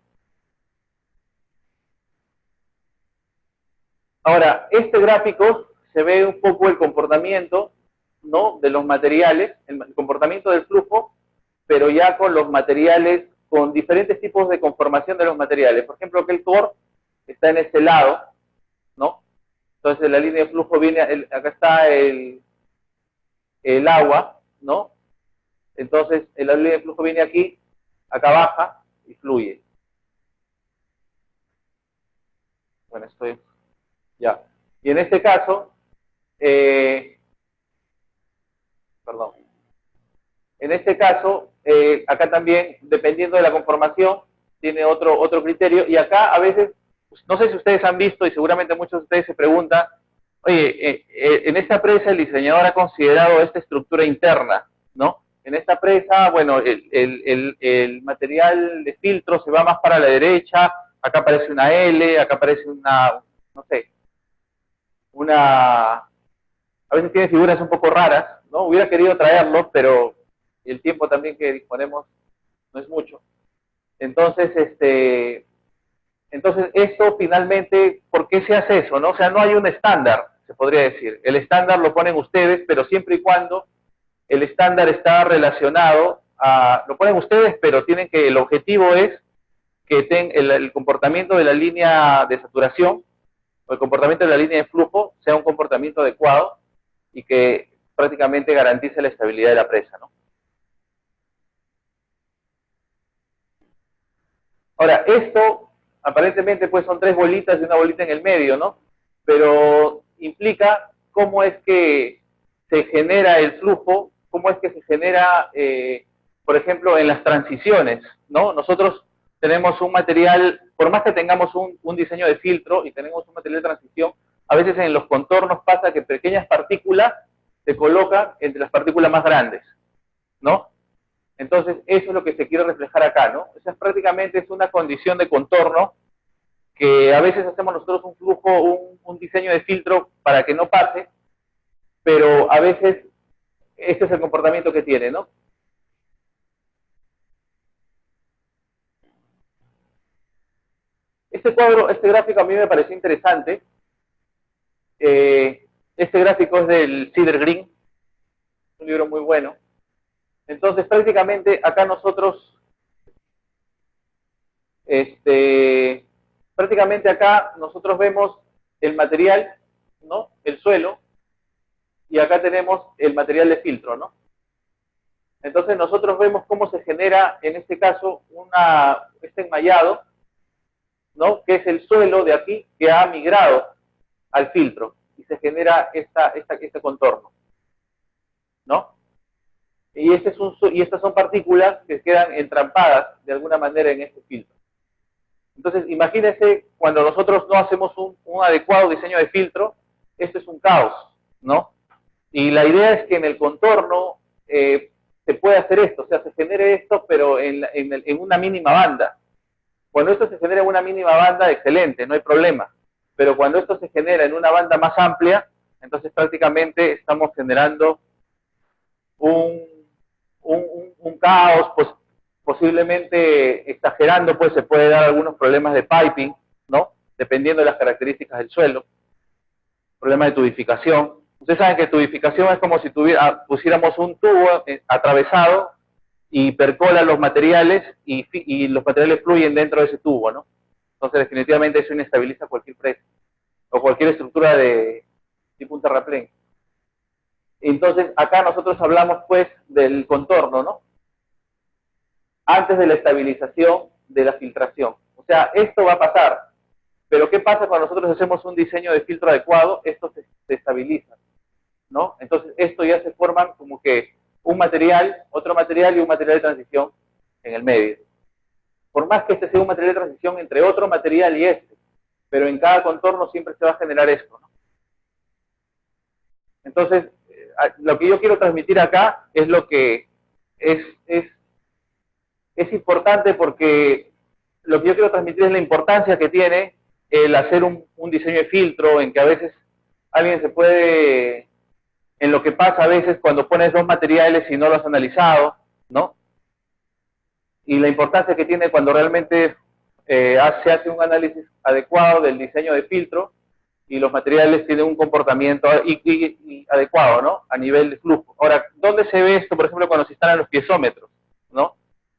Ahora, este gráfico se ve un poco el comportamiento, ¿no? De los materiales, el comportamiento del flujo, pero ya con los materiales, con diferentes tipos de conformación de los materiales. Por ejemplo, que el core está en este lado, ¿no? Entonces la línea de flujo viene, acá está el agua, ¿no? Entonces la línea de flujo viene aquí, acá baja y fluye. Bueno, estoy ya. Y en este caso, perdón. En este caso, acá también, dependiendo de la conformación, tiene otro criterio. Y acá a veces, no sé si ustedes han visto, y seguramente muchos de ustedes se preguntan, oye, en esta presa el diseñador ha considerado esta estructura interna, ¿no? En esta presa, bueno, el material de filtro se va más para la derecha, acá aparece una L, acá aparece una, no sé, a veces tiene figuras un poco raras, ¿no? Hubiera querido traerlo, pero el tiempo también que disponemos no es mucho. Entonces, esto finalmente, ¿por qué se hace eso, no? O sea, no hay un estándar, se podría decir. El estándar lo ponen ustedes, pero siempre y cuando el estándar está relacionado lo ponen ustedes, pero el objetivo es que el comportamiento de la línea de saturación o el comportamiento de la línea de flujo sea un comportamiento adecuado y que prácticamente garantice la estabilidad de la presa, ¿no? Ahora, esto aparentemente pues son tres bolitas y una bolita en el medio, ¿no? Pero implica cómo es que se genera el flujo, cómo es que se genera, por ejemplo, en las transiciones, ¿no? Nosotros tenemos un material, por más que tengamos un diseño de filtro y tenemos un material de transición, a veces en los contornos pasa que pequeñas partículas se colocan entre las partículas más grandes, ¿no? Entonces, eso es lo que se quiere reflejar acá, ¿no? Esa prácticamente es una condición de contorno que a veces hacemos nosotros un flujo, un diseño de filtro para que no pase, pero a veces este es el comportamiento que tiene, ¿no? Este cuadro, este gráfico a mí me pareció interesante. Este gráfico es del Cedar Green, un libro muy bueno. Entonces, prácticamente acá nosotros, prácticamente acá nosotros vemos el material, ¿no? El suelo, y acá tenemos el material de filtro, ¿no? Entonces nosotros vemos cómo se genera, en este caso, este enmayado, ¿no? Que es el suelo de aquí que ha migrado al filtro y se genera este contorno, ¿no? Y estas son partículas que quedan entrampadas de alguna manera en este filtro. Entonces, imagínense cuando nosotros no hacemos un adecuado diseño de filtro, esto es un caos, ¿no? Y la idea es que en el contorno se puede hacer esto, o sea, se genere esto, pero en una mínima banda. Cuando esto se genera en una mínima banda, excelente, no hay problema. Pero cuando esto se genera en una banda más amplia, entonces prácticamente estamos generando un caos, pues posiblemente exagerando, pues se puede dar algunos problemas de piping, ¿no? Dependiendo de las características del suelo. Problemas de tubificación. Ustedes saben que tubificación es como si pusiéramos un tubo atravesado y percola los materiales y los materiales fluyen dentro de ese tubo, ¿no? Entonces definitivamente eso inestabiliza cualquier presa o cualquier estructura de tipo un terraplén. Entonces acá nosotros hablamos pues del contorno, ¿no? Antes de la estabilización de la filtración. O sea, esto va a pasar. Pero ¿qué pasa cuando nosotros hacemos un diseño de filtro adecuado? Esto se estabiliza, ¿no? Entonces esto ya se forman como que un material, otro material y un material de transición en el medio. Por más que este sea un material de transición entre otro material y este, pero en cada contorno siempre se va a generar esto, ¿no? Entonces, lo que yo quiero transmitir acá es lo que es importante, porque lo que yo quiero transmitir es la importancia que tiene el hacer un diseño de filtro, en que a veces alguien se puede, en lo que pasa a veces cuando pones dos materiales y no lo has analizado, ¿no? Y la importancia que tiene cuando realmente se hace un análisis adecuado del diseño de filtro y los materiales tienen un comportamiento y adecuado, ¿no? A nivel de flujo. Ahora, ¿dónde se ve esto? Por ejemplo, cuando se instalan los piezómetros, ¿no?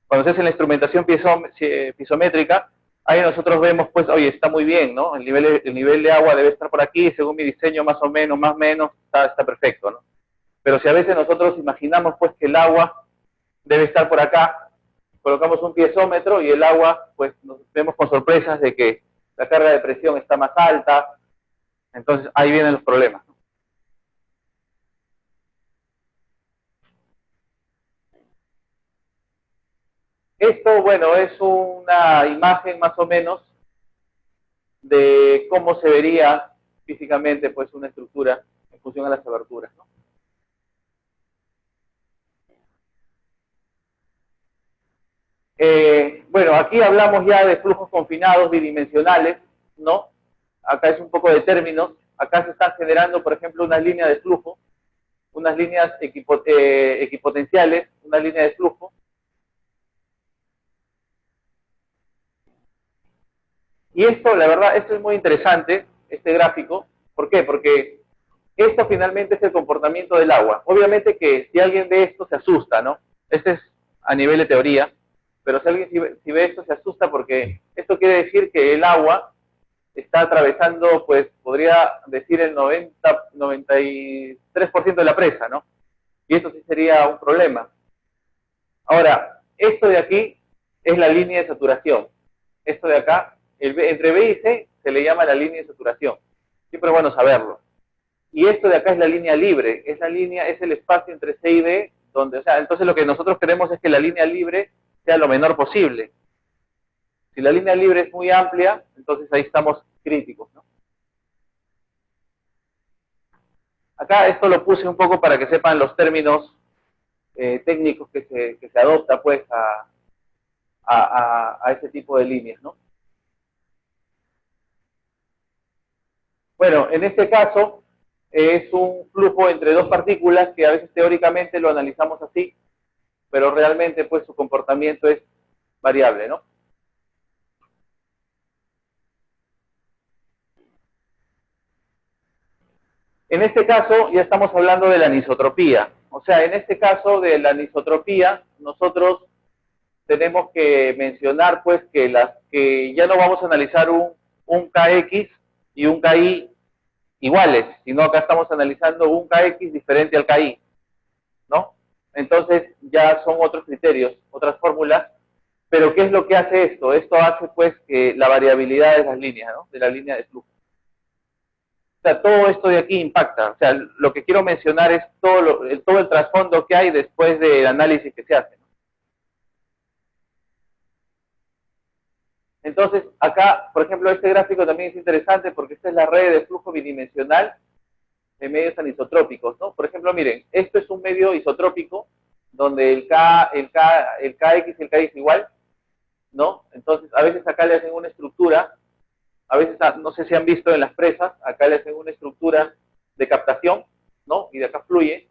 Cuando se hace la instrumentación piezométrica, ahí nosotros vemos, pues, oye, está muy bien, ¿no? El nivel de agua debe estar por aquí, según mi diseño, más o menos, más o menos, está perfecto, ¿no? Pero si a veces nosotros imaginamos, pues, que el agua debe estar por acá, colocamos un piezómetro y el agua, pues, nos vemos con sorpresas de que la carga de presión está más alta, entonces ahí vienen los problemas. Esto, bueno, es una imagen más o menos de cómo se vería físicamente, pues, una estructura en función a las aberturas, ¿no? Bueno, aquí hablamos ya de flujos confinados bidimensionales, ¿no? Acá es un poco de términos. Acá se están generando, por ejemplo, unas líneas de flujo, unas líneas equipotenciales, una línea de flujo. Y esto, la verdad, esto es muy interesante, este gráfico. ¿Por qué? Porque esto finalmente es el comportamiento del agua. Obviamente que si alguien ve esto se asusta, ¿no? Este es a nivel de teoría, pero si alguien si ve esto se asusta porque esto quiere decir que el agua está atravesando, pues, podría decir el 93% de la presa, ¿no? Y eso sí sería un problema. Ahora, esto de aquí es la línea de saturación. Esto de acá, entre B y C se le llama la línea de saturación. Siempre es bueno saberlo. Y esto de acá es la línea libre, es el espacio entre C y D, donde, o sea, entonces lo que nosotros queremos es que la línea libre sea lo menor posible. Si la línea libre es muy amplia, entonces ahí estamos críticos, ¿no? Acá esto lo puse un poco para que sepan los términos técnicos que se adopta, pues, a ese tipo de líneas, ¿no? Bueno, en este caso es un flujo entre dos partículas que a veces teóricamente lo analizamos así, pero realmente pues su comportamiento es variable, ¿no? En este caso ya estamos hablando de la anisotropía. O sea, en este caso de la anisotropía, nosotros tenemos que mencionar pues que ya no vamos a analizar un Kx y un Ki iguales, sino acá estamos analizando un Kx diferente al Ki, ¿no? Entonces ya son otros criterios, otras fórmulas, pero ¿qué es lo que hace esto? Esto hace pues que la variabilidad de las líneas, ¿no? De la línea de flujo. O sea, todo esto de aquí impacta. O sea, lo que quiero mencionar es todo el trasfondo que hay después del análisis que se hace, ¿no? Entonces, acá, por ejemplo, este gráfico también es interesante porque esta es la red de flujo bidimensional de medios anisotrópicos, ¿no? Por ejemplo, miren, esto es un medio isotrópico donde el Kx y el Ki es igual, ¿no? Entonces, a veces acá le hacen una estructura, a veces, no sé si han visto en las presas, acá le hacen una estructura de captación, ¿no? Y de acá fluye.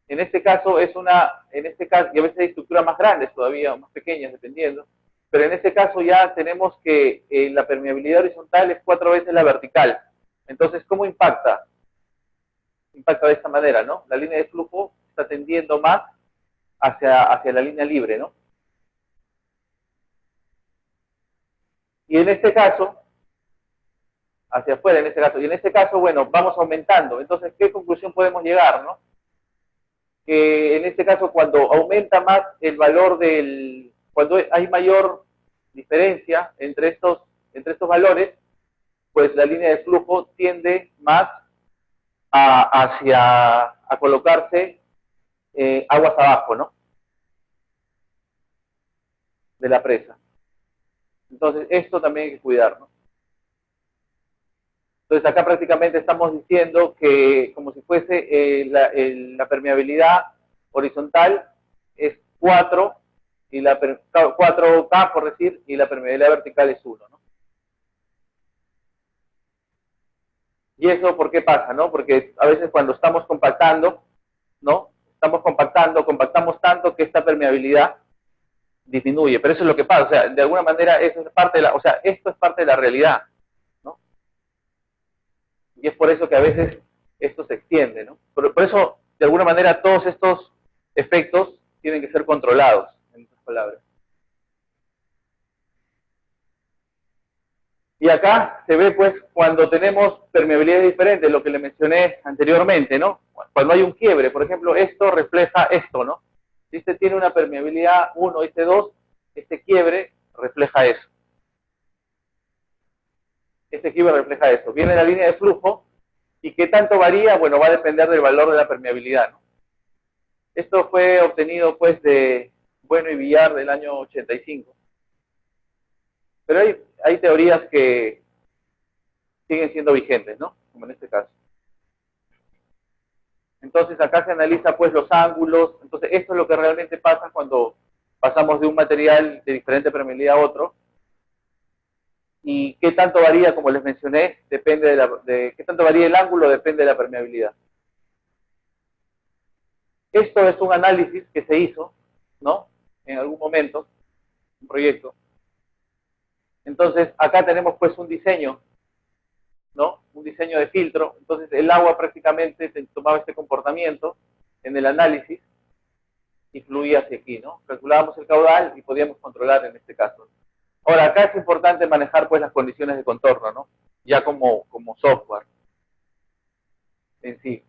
En este caso, y a veces hay estructuras más grandes todavía, o más pequeñas, dependiendo, pero en este caso ya tenemos que la permeabilidad horizontal es 4 veces la vertical. Entonces, ¿cómo impacta? Impacta de esta manera, ¿no? La línea de flujo está tendiendo más hacia la línea libre, ¿no? Y en este caso, hacia afuera en este caso, y en este caso, bueno, vamos aumentando. Entonces, ¿qué conclusión podemos llegar, no? Que en este caso, cuando aumenta más el valor cuando hay mayor diferencia entre estos valores, pues la línea de flujo tiende más a colocarse aguas abajo, ¿no? De la presa. Entonces, esto también hay que cuidar, ¿no? Entonces, acá prácticamente estamos diciendo que como si fuese la permeabilidad horizontal es 4, y 4K, por decir, y la permeabilidad vertical es 1, ¿no? ¿Y eso por qué pasa, no? Porque a veces cuando estamos compactando, ¿no? Compactamos tanto que esta permeabilidad disminuye, pero eso es lo que pasa, o sea, de alguna manera eso es parte de esto es parte de la realidad, ¿no? Y es por eso que a veces esto se extiende, ¿no? Por eso, de alguna manera, todos estos efectos tienen que ser controlados, en otras palabras. Y acá se ve, pues, cuando tenemos permeabilidades diferentes, lo que le mencioné anteriormente, ¿no? Cuando hay un quiebre, por ejemplo, esto refleja esto, ¿no? Si este tiene una permeabilidad 1 y este 2, este quiebre refleja eso. Este quiebre refleja eso. Viene la línea de flujo, ¿y qué tanto varía? Bueno, va a depender del valor de la permeabilidad, ¿no? Esto fue obtenido, pues, de Bueno y Villar del año 85. Pero hay teorías que siguen siendo vigentes, ¿no? Como en este caso. Entonces acá se analiza pues los ángulos. Entonces esto es lo que realmente pasa cuando pasamos de un material de diferente permeabilidad a otro. Y qué tanto varía, como les mencioné, depende de qué tanto varía el ángulo, depende de la permeabilidad. Esto es un análisis que se hizo, ¿no? En algún momento, un proyecto. Entonces acá tenemos pues un diseño, ¿no? Un diseño de filtro. Entonces el agua prácticamente tomaba este comportamiento en el análisis y fluía hacia aquí, ¿no? Calculábamos el caudal y podíamos controlar en este caso. Ahora, acá es importante manejar pues las condiciones de contorno, ¿no? ya como software en sí.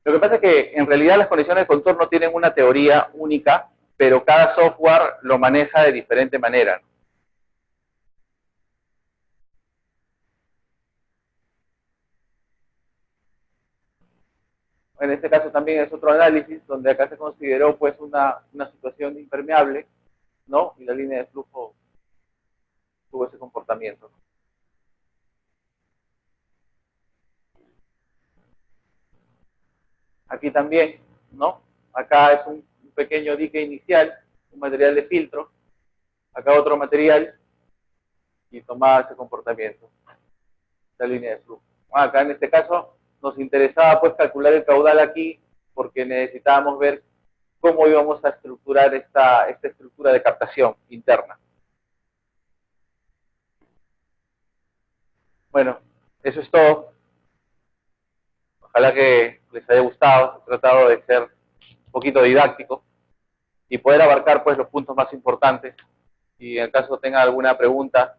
Lo que pasa es que en realidad las condiciones de contorno tienen una teoría única, pero cada software lo maneja de diferente manera. En este caso también es otro análisis donde acá se consideró pues una situación impermeable, ¿no? Y la línea de flujo tuvo ese comportamiento. Aquí también, ¿no? Acá es un pequeño dique inicial, un material de filtro, acá otro material y tomaba ese comportamiento, la línea de flujo. Acá en este caso nos interesaba pues calcular el caudal aquí porque necesitábamos ver cómo íbamos a estructurar esta estructura de captación interna. Bueno, eso es todo. Ojalá que les haya gustado. He tratado de ser un poquito didáctico y poder abarcar pues los puntos más importantes. Y en el caso tenga alguna pregunta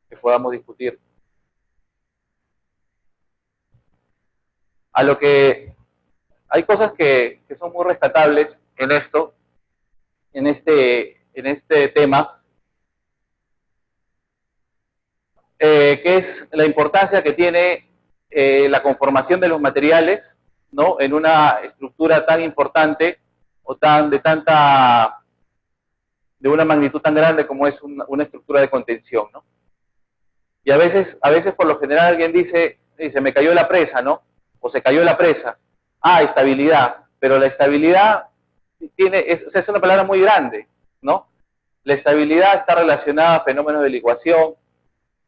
que podamos discutir. A lo que hay cosas que son muy rescatables en esto, en este tema, que es la importancia que tiene la conformación de los materiales, ¿no? En una estructura tan importante o de una magnitud tan grande como es una estructura de contención, ¿no? Y a veces por lo general alguien dice, se me cayó la presa, ¿no? O se cayó la presa. Ah, estabilidad. Pero la estabilidad es una palabra muy grande, ¿no? La estabilidad está relacionada a fenómenos de licuación,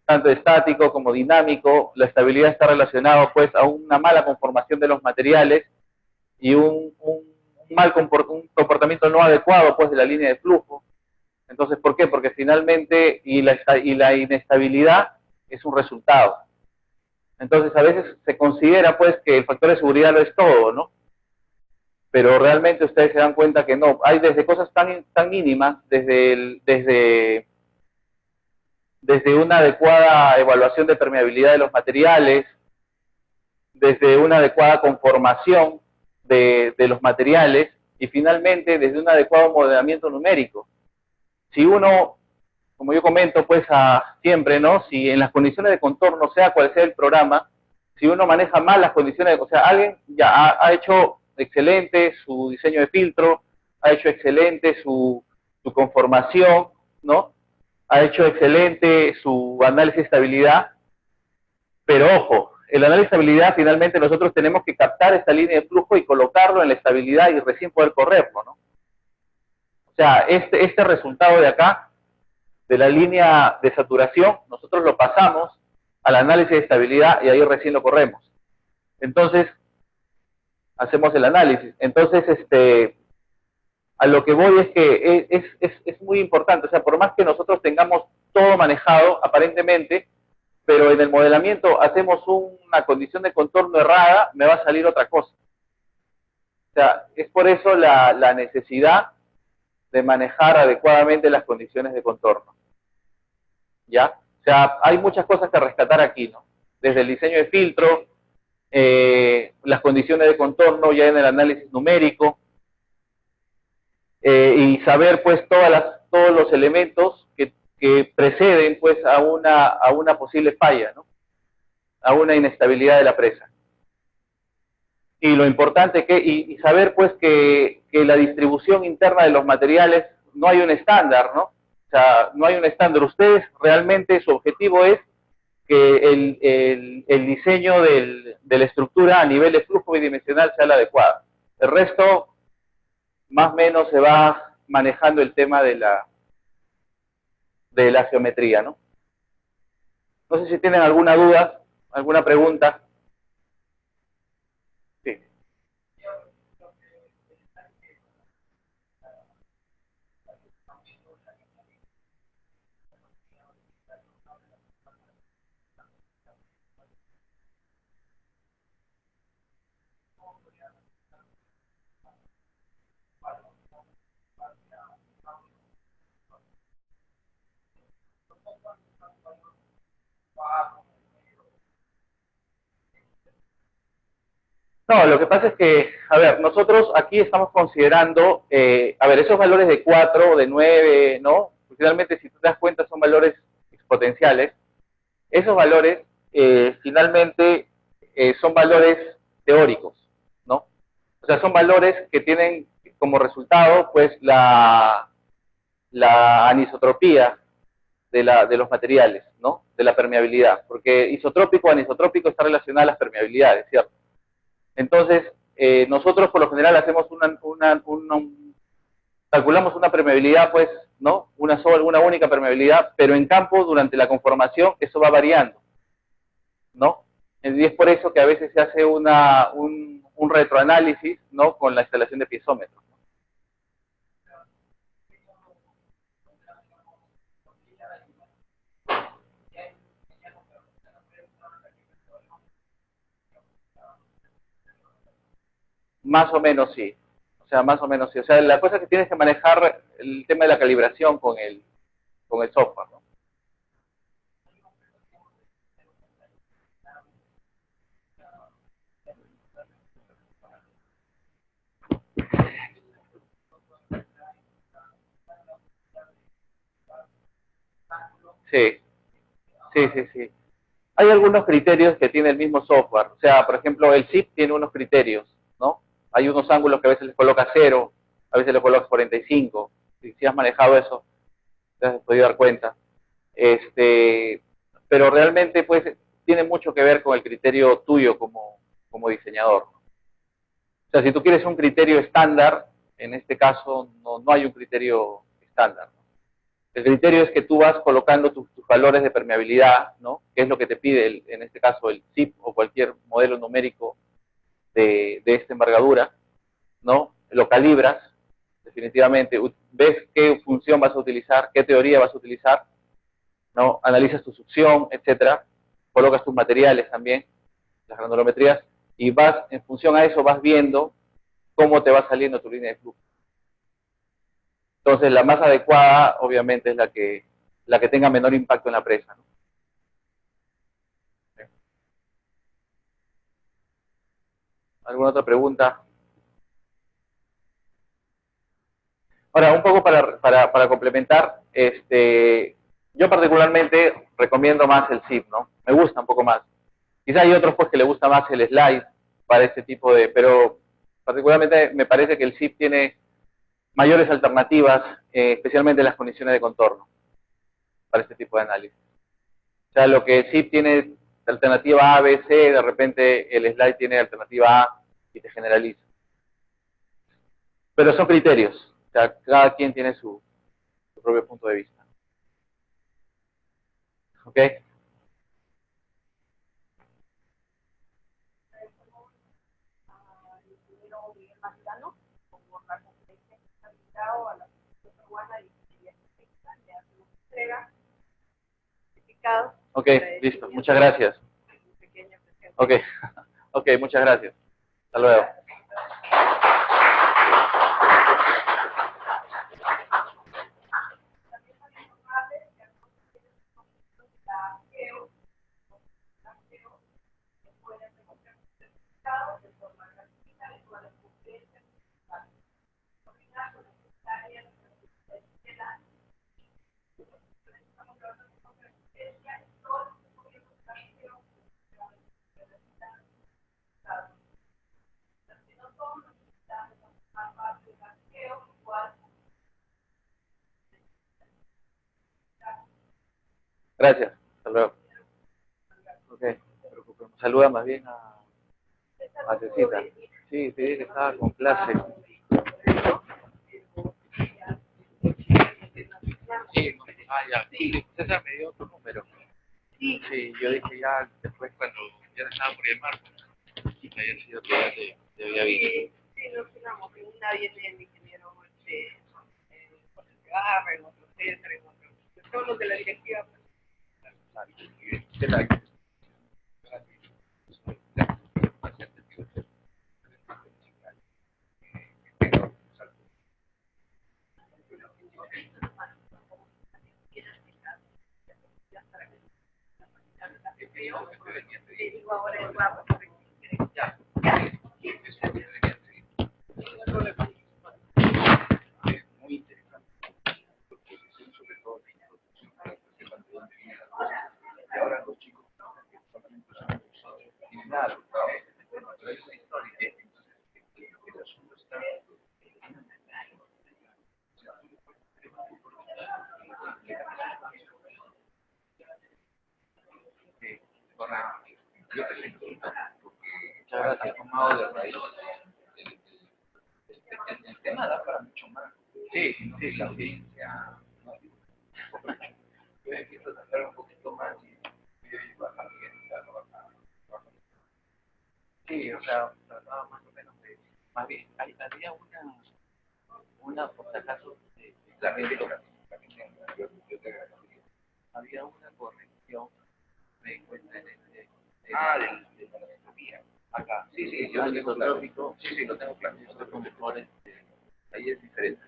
tanto estático como dinámico. La estabilidad está relacionada pues a una mala conformación de los materiales y un comportamiento no adecuado pues de la línea de flujo. Entonces, ¿por qué? Porque finalmente la inestabilidad es un resultado. Entonces, a veces se considera pues que el factor de seguridad lo es todo, ¿no? Pero realmente ustedes se dan cuenta que no. Hay desde cosas tan mínimas, desde una adecuada evaluación de permeabilidad de los materiales, desde una adecuada conformación de los materiales y finalmente desde un adecuado modelamiento numérico. Si uno, como yo comento pues siempre, ¿no? Si en las condiciones de contorno, sea cual sea el programa, si uno maneja mal las condiciones, o sea, alguien ya ha hecho excelente su diseño de filtro, ha hecho excelente su conformación, ¿no? Ha hecho excelente su análisis de estabilidad, pero ojo, el análisis de estabilidad finalmente nosotros tenemos que captar esta línea de flujo y colocarlo en la estabilidad y recién poder correrlo, ¿no? O sea, este resultado de acá, de la línea de saturación, nosotros lo pasamos al análisis de estabilidad y ahí recién lo corremos. Entonces, hacemos el análisis. Entonces, a lo que voy es que es muy importante. O sea, por más que nosotros tengamos todo manejado, aparentemente, pero en el modelamiento hacemos una condición de contorno errada, me va a salir otra cosa. O sea, es por eso la necesidad de manejar adecuadamente las condiciones de contorno. ¿Ya? O sea, hay muchas cosas que rescatar aquí, ¿no? Desde el diseño de filtro, las condiciones de contorno ya en el análisis numérico, y saber pues todos los elementos que preceden pues a una posible falla, ¿no? A una inestabilidad de la presa. Y lo importante y saber pues que la distribución interna de los materiales no hay un estándar, ¿no? O sea, no hay un estándar. Ustedes realmente su objetivo es que el diseño de la estructura a nivel de flujo bidimensional sea el adecuado. El resto, más o menos, se va manejando el tema de la geometría, ¿no? No sé si tienen alguna duda, alguna pregunta. Sí. No, lo que pasa es que, a ver, nosotros aquí estamos considerando, a ver, esos valores de 4, de 9, ¿no? Porque realmente si tú te das cuenta son valores exponenciales. Esos valores finalmente son valores teóricos, ¿no? O sea, son valores que tienen como resultado, pues, la anisotropía de los materiales, ¿no? De la permeabilidad, porque isotrópico o anisotrópico está relacionado a las permeabilidades, ¿cierto? Entonces, nosotros por lo general hacemos calculamos una permeabilidad, pues, ¿no? Una única permeabilidad, pero en campo, durante la conformación, eso va variando, ¿no? Y es por eso que a veces se hace un retroanálisis, ¿no? Con la instalación de piezómetros. Más o menos sí. O sea, más o menos sí. O sea, la cosa es que tienes que manejar el tema de la calibración con el software, ¿no? Sí, sí, sí, sí. Hay algunos criterios que tiene el mismo software. O sea, por ejemplo, el SIP tiene unos criterios, ¿no? Hay unos ángulos que a veces les coloca 0, a veces les coloca 45. Si has manejado eso, te has podido dar cuenta. Pero realmente, pues, tiene mucho que ver con el criterio tuyo como diseñador. O sea, si tú quieres un criterio estándar, en este caso no hay un criterio estándar. El criterio es que tú vas colocando tus valores de permeabilidad, ¿no? Que es lo que te pide, en este caso, el SIP o cualquier modelo numérico de esta envergadura, ¿no? Lo calibras, definitivamente, ves qué función vas a utilizar, qué teoría vas a utilizar, ¿no? Analizas tu succión, etcétera, colocas tus materiales también, las granulometrías, y vas, en función a eso, vas viendo cómo te va saliendo tu línea de flujo. Entonces, la más adecuada, obviamente, es la que tenga menor impacto en la presa, ¿no? ¿Alguna otra pregunta? Ahora, un poco para complementar, yo particularmente recomiendo más el SIP, ¿no? Me gusta un poco más. Quizá hay otros pues que le gusta más el slide para este tipo pero particularmente me parece que el SIP tiene mayores alternativas, especialmente en las condiciones de contorno, para este tipo de análisis. O sea, lo que el SIP tiene alternativa A, B, C, de repente el slide tiene alternativa A y te generaliza. Pero son criterios, o sea, cada quien tiene su propio punto de vista. ¿Ok? Ok, listo. Muchas gracias. Ok, ok, muchas gracias. Hasta luego. Gracias. Hasta luego. Ok, no te preocupes. Saluda más bien a Cecita. Sí, te dije que estaba con clase. Sí, ya. Sí, César me dio otro número. Sí, yo dije ya después cuando ya estaba por llamar, había sido que ya te había visto. Sí, nos quedamos. Una viene el ingeniero Garra, en otro César, en otro. Todos los de la directiva. ¿Qué tal? Muy interesante. Sobre todo y ahora los chicos solamente son claro, pero es una historia que el asunto está yo te siento porque ahora te he tomado de raíz el tema da para mucho más. Sí, sí, la audiencia yo empiezo a tratar un poquito más y bajar sí, o sea, trataba más o menos de más bien había una por si acaso la gente lo yo te agradezco. Había una corrección me encuentra en de la filosofía. Acá. Sí, sí, yo lo tengo claro. Sí, sí, lo tengo claro. Estos conductores, ahí es diferente.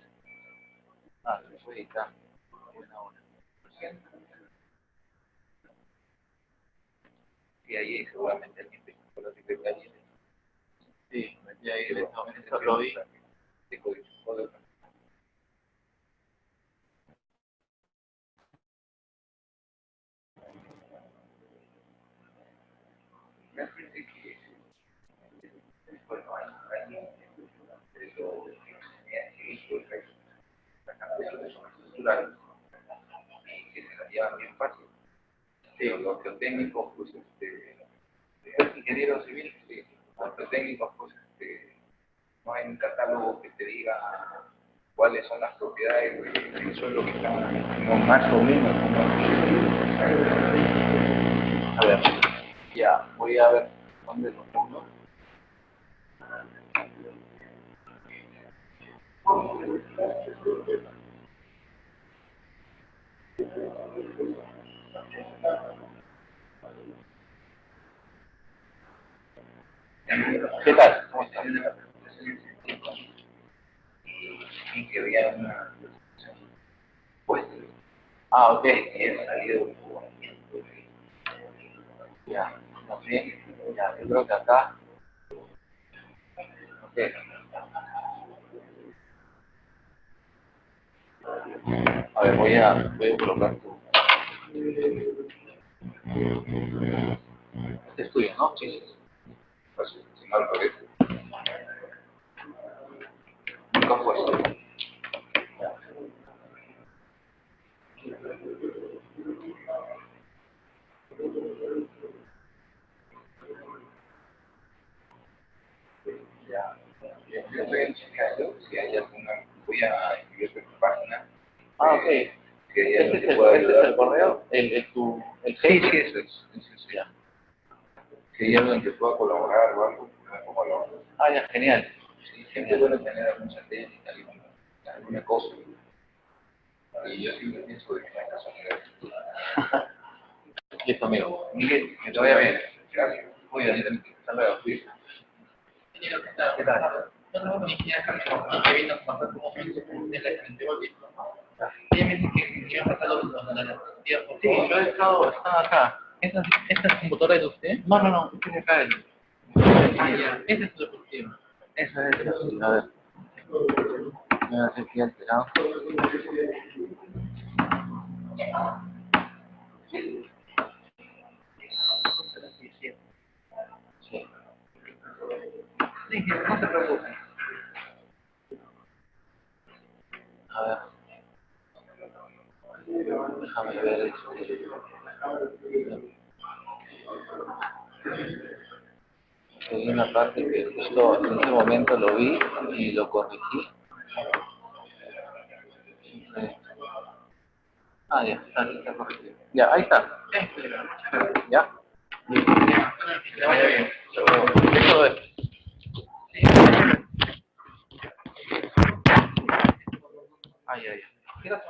Se puede editar. Buena hora. Sí, ahí seguramente alguien te con la secretaria. Sí, metí ahí eso lo vi. Me parece que bueno, hay culturales que se la llevan bien fácil. Sí, los técnicos, pues, es ingeniero civil, sí. Los técnicos, pues, no hay un catálogo que te diga cuáles son las propiedades del suelo que están, no, más o menos. A ver, ya, voy a ver dónde lo pongo. ¿Qué tal? ¿Cómo estás? Y que había una pues ok, he salido ya, no sé, ya, yo creo que acá ok. A ver, voy a colocar tu este es tuyo, ¿no? Sí, sí. Pues, si no lo parece. Nunca fue. Ya. Yo voy a checarlo, si hay alguna, voy a escribir tu página. Ok. Que este es el correo, el sí, sí, eso es. Ya. Si hay alguien que pueda colaborar o algo, como lo ya, genial. Sí, siempre es bueno tener algún satélite, alguna cosa. Y yo siempre pienso de que no hay casualidad. Listo, amigo. Miguel, que te vaya bien. Gracias. Muy bien. Hasta luego. ¿Qué tal? Que vino a pasar como de la frente volviendo. Ella me dice que va a pasar los días. Sí, yo he estado acá. ¿Esta computadora es de usted? No, este es acá. Ya. Ese es su deportivo. Esa es la. A ver. Me voy a hacer aquí alterado. Sí. Sí, no se preocupe. A ver. Déjame ver hay una parte que justo en ese momento lo vi y lo corregí. Ya, está corregido. Ya, ahí está. ¿Ya? Listo. Que vaya bien. Eso es. Ya. Ya,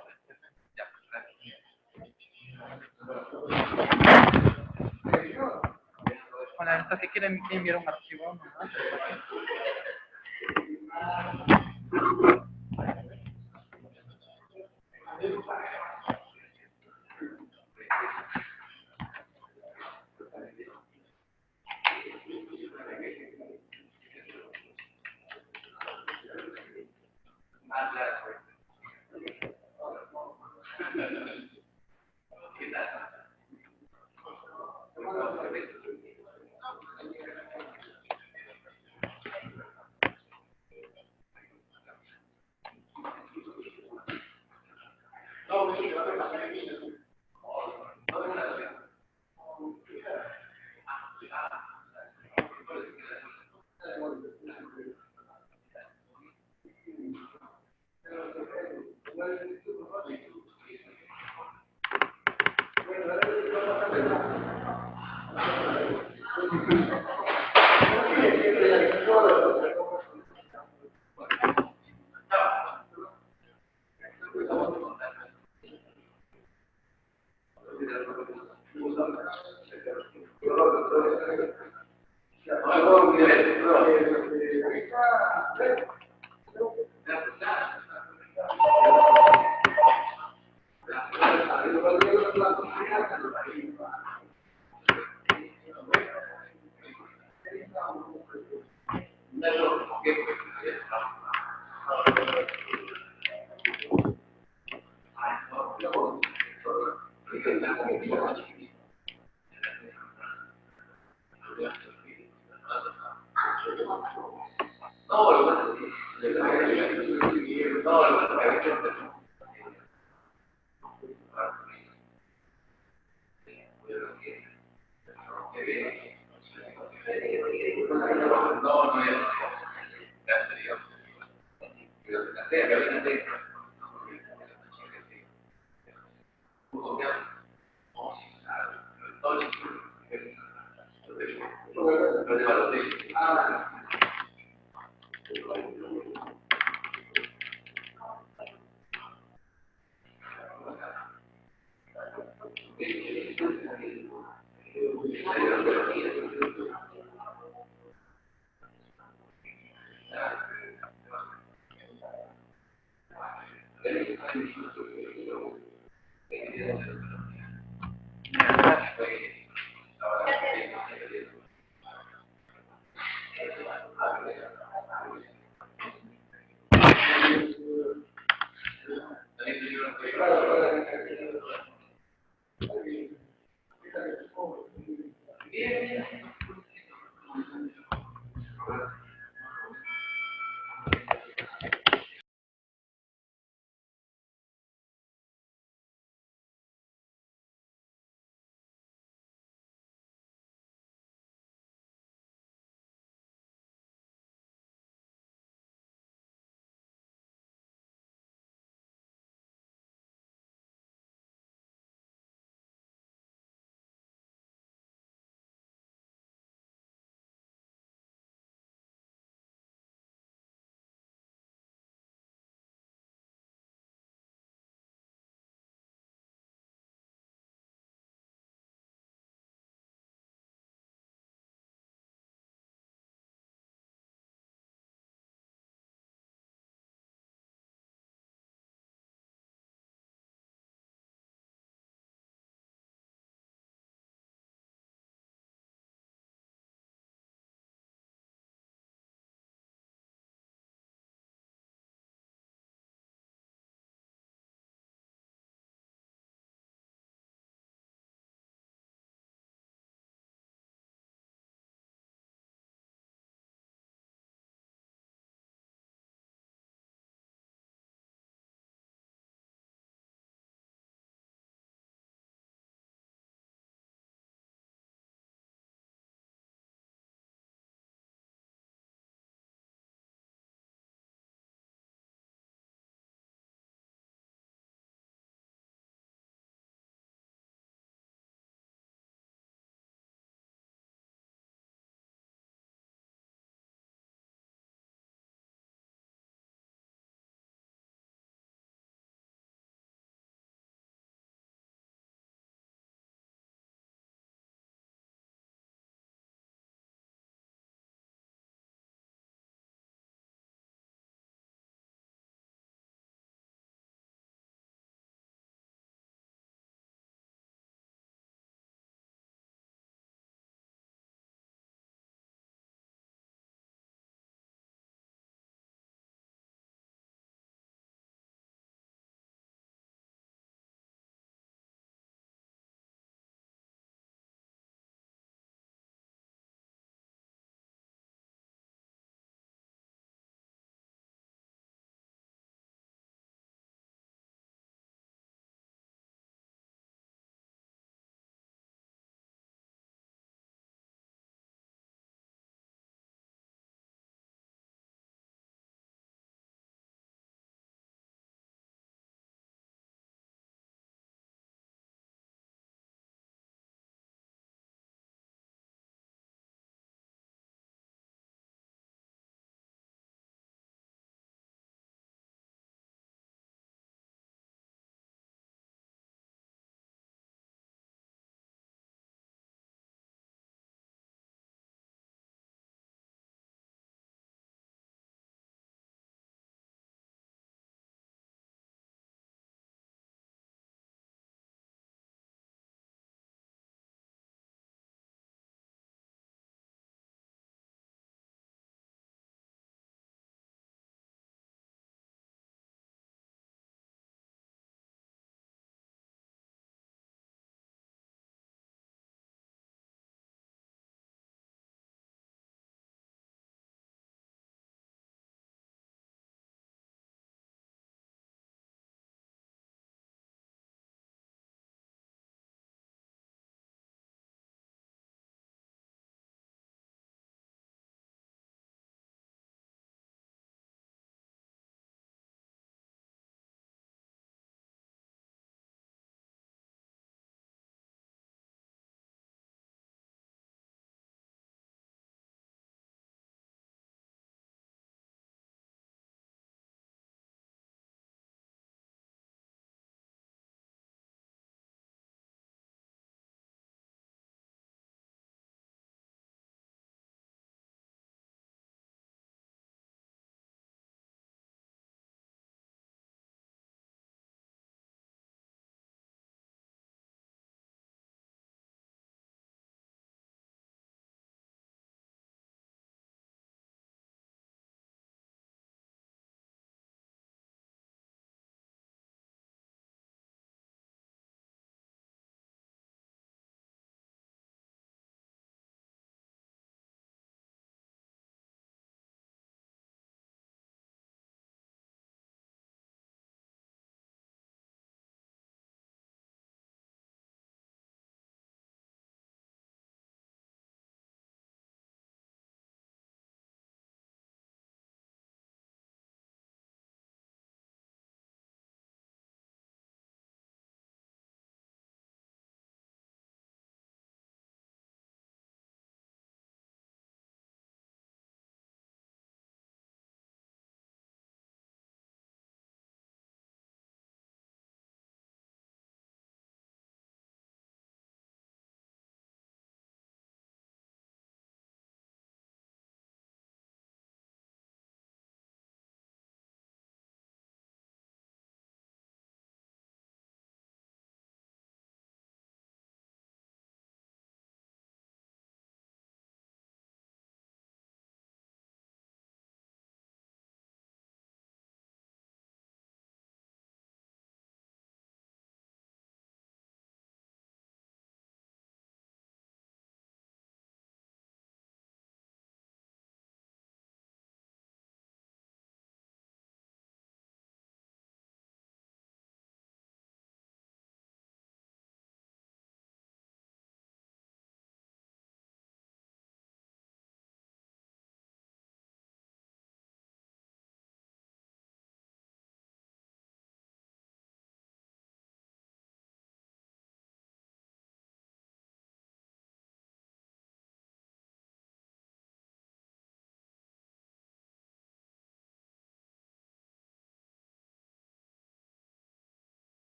Hola, entonces quieren enviar un archivo, ¿no?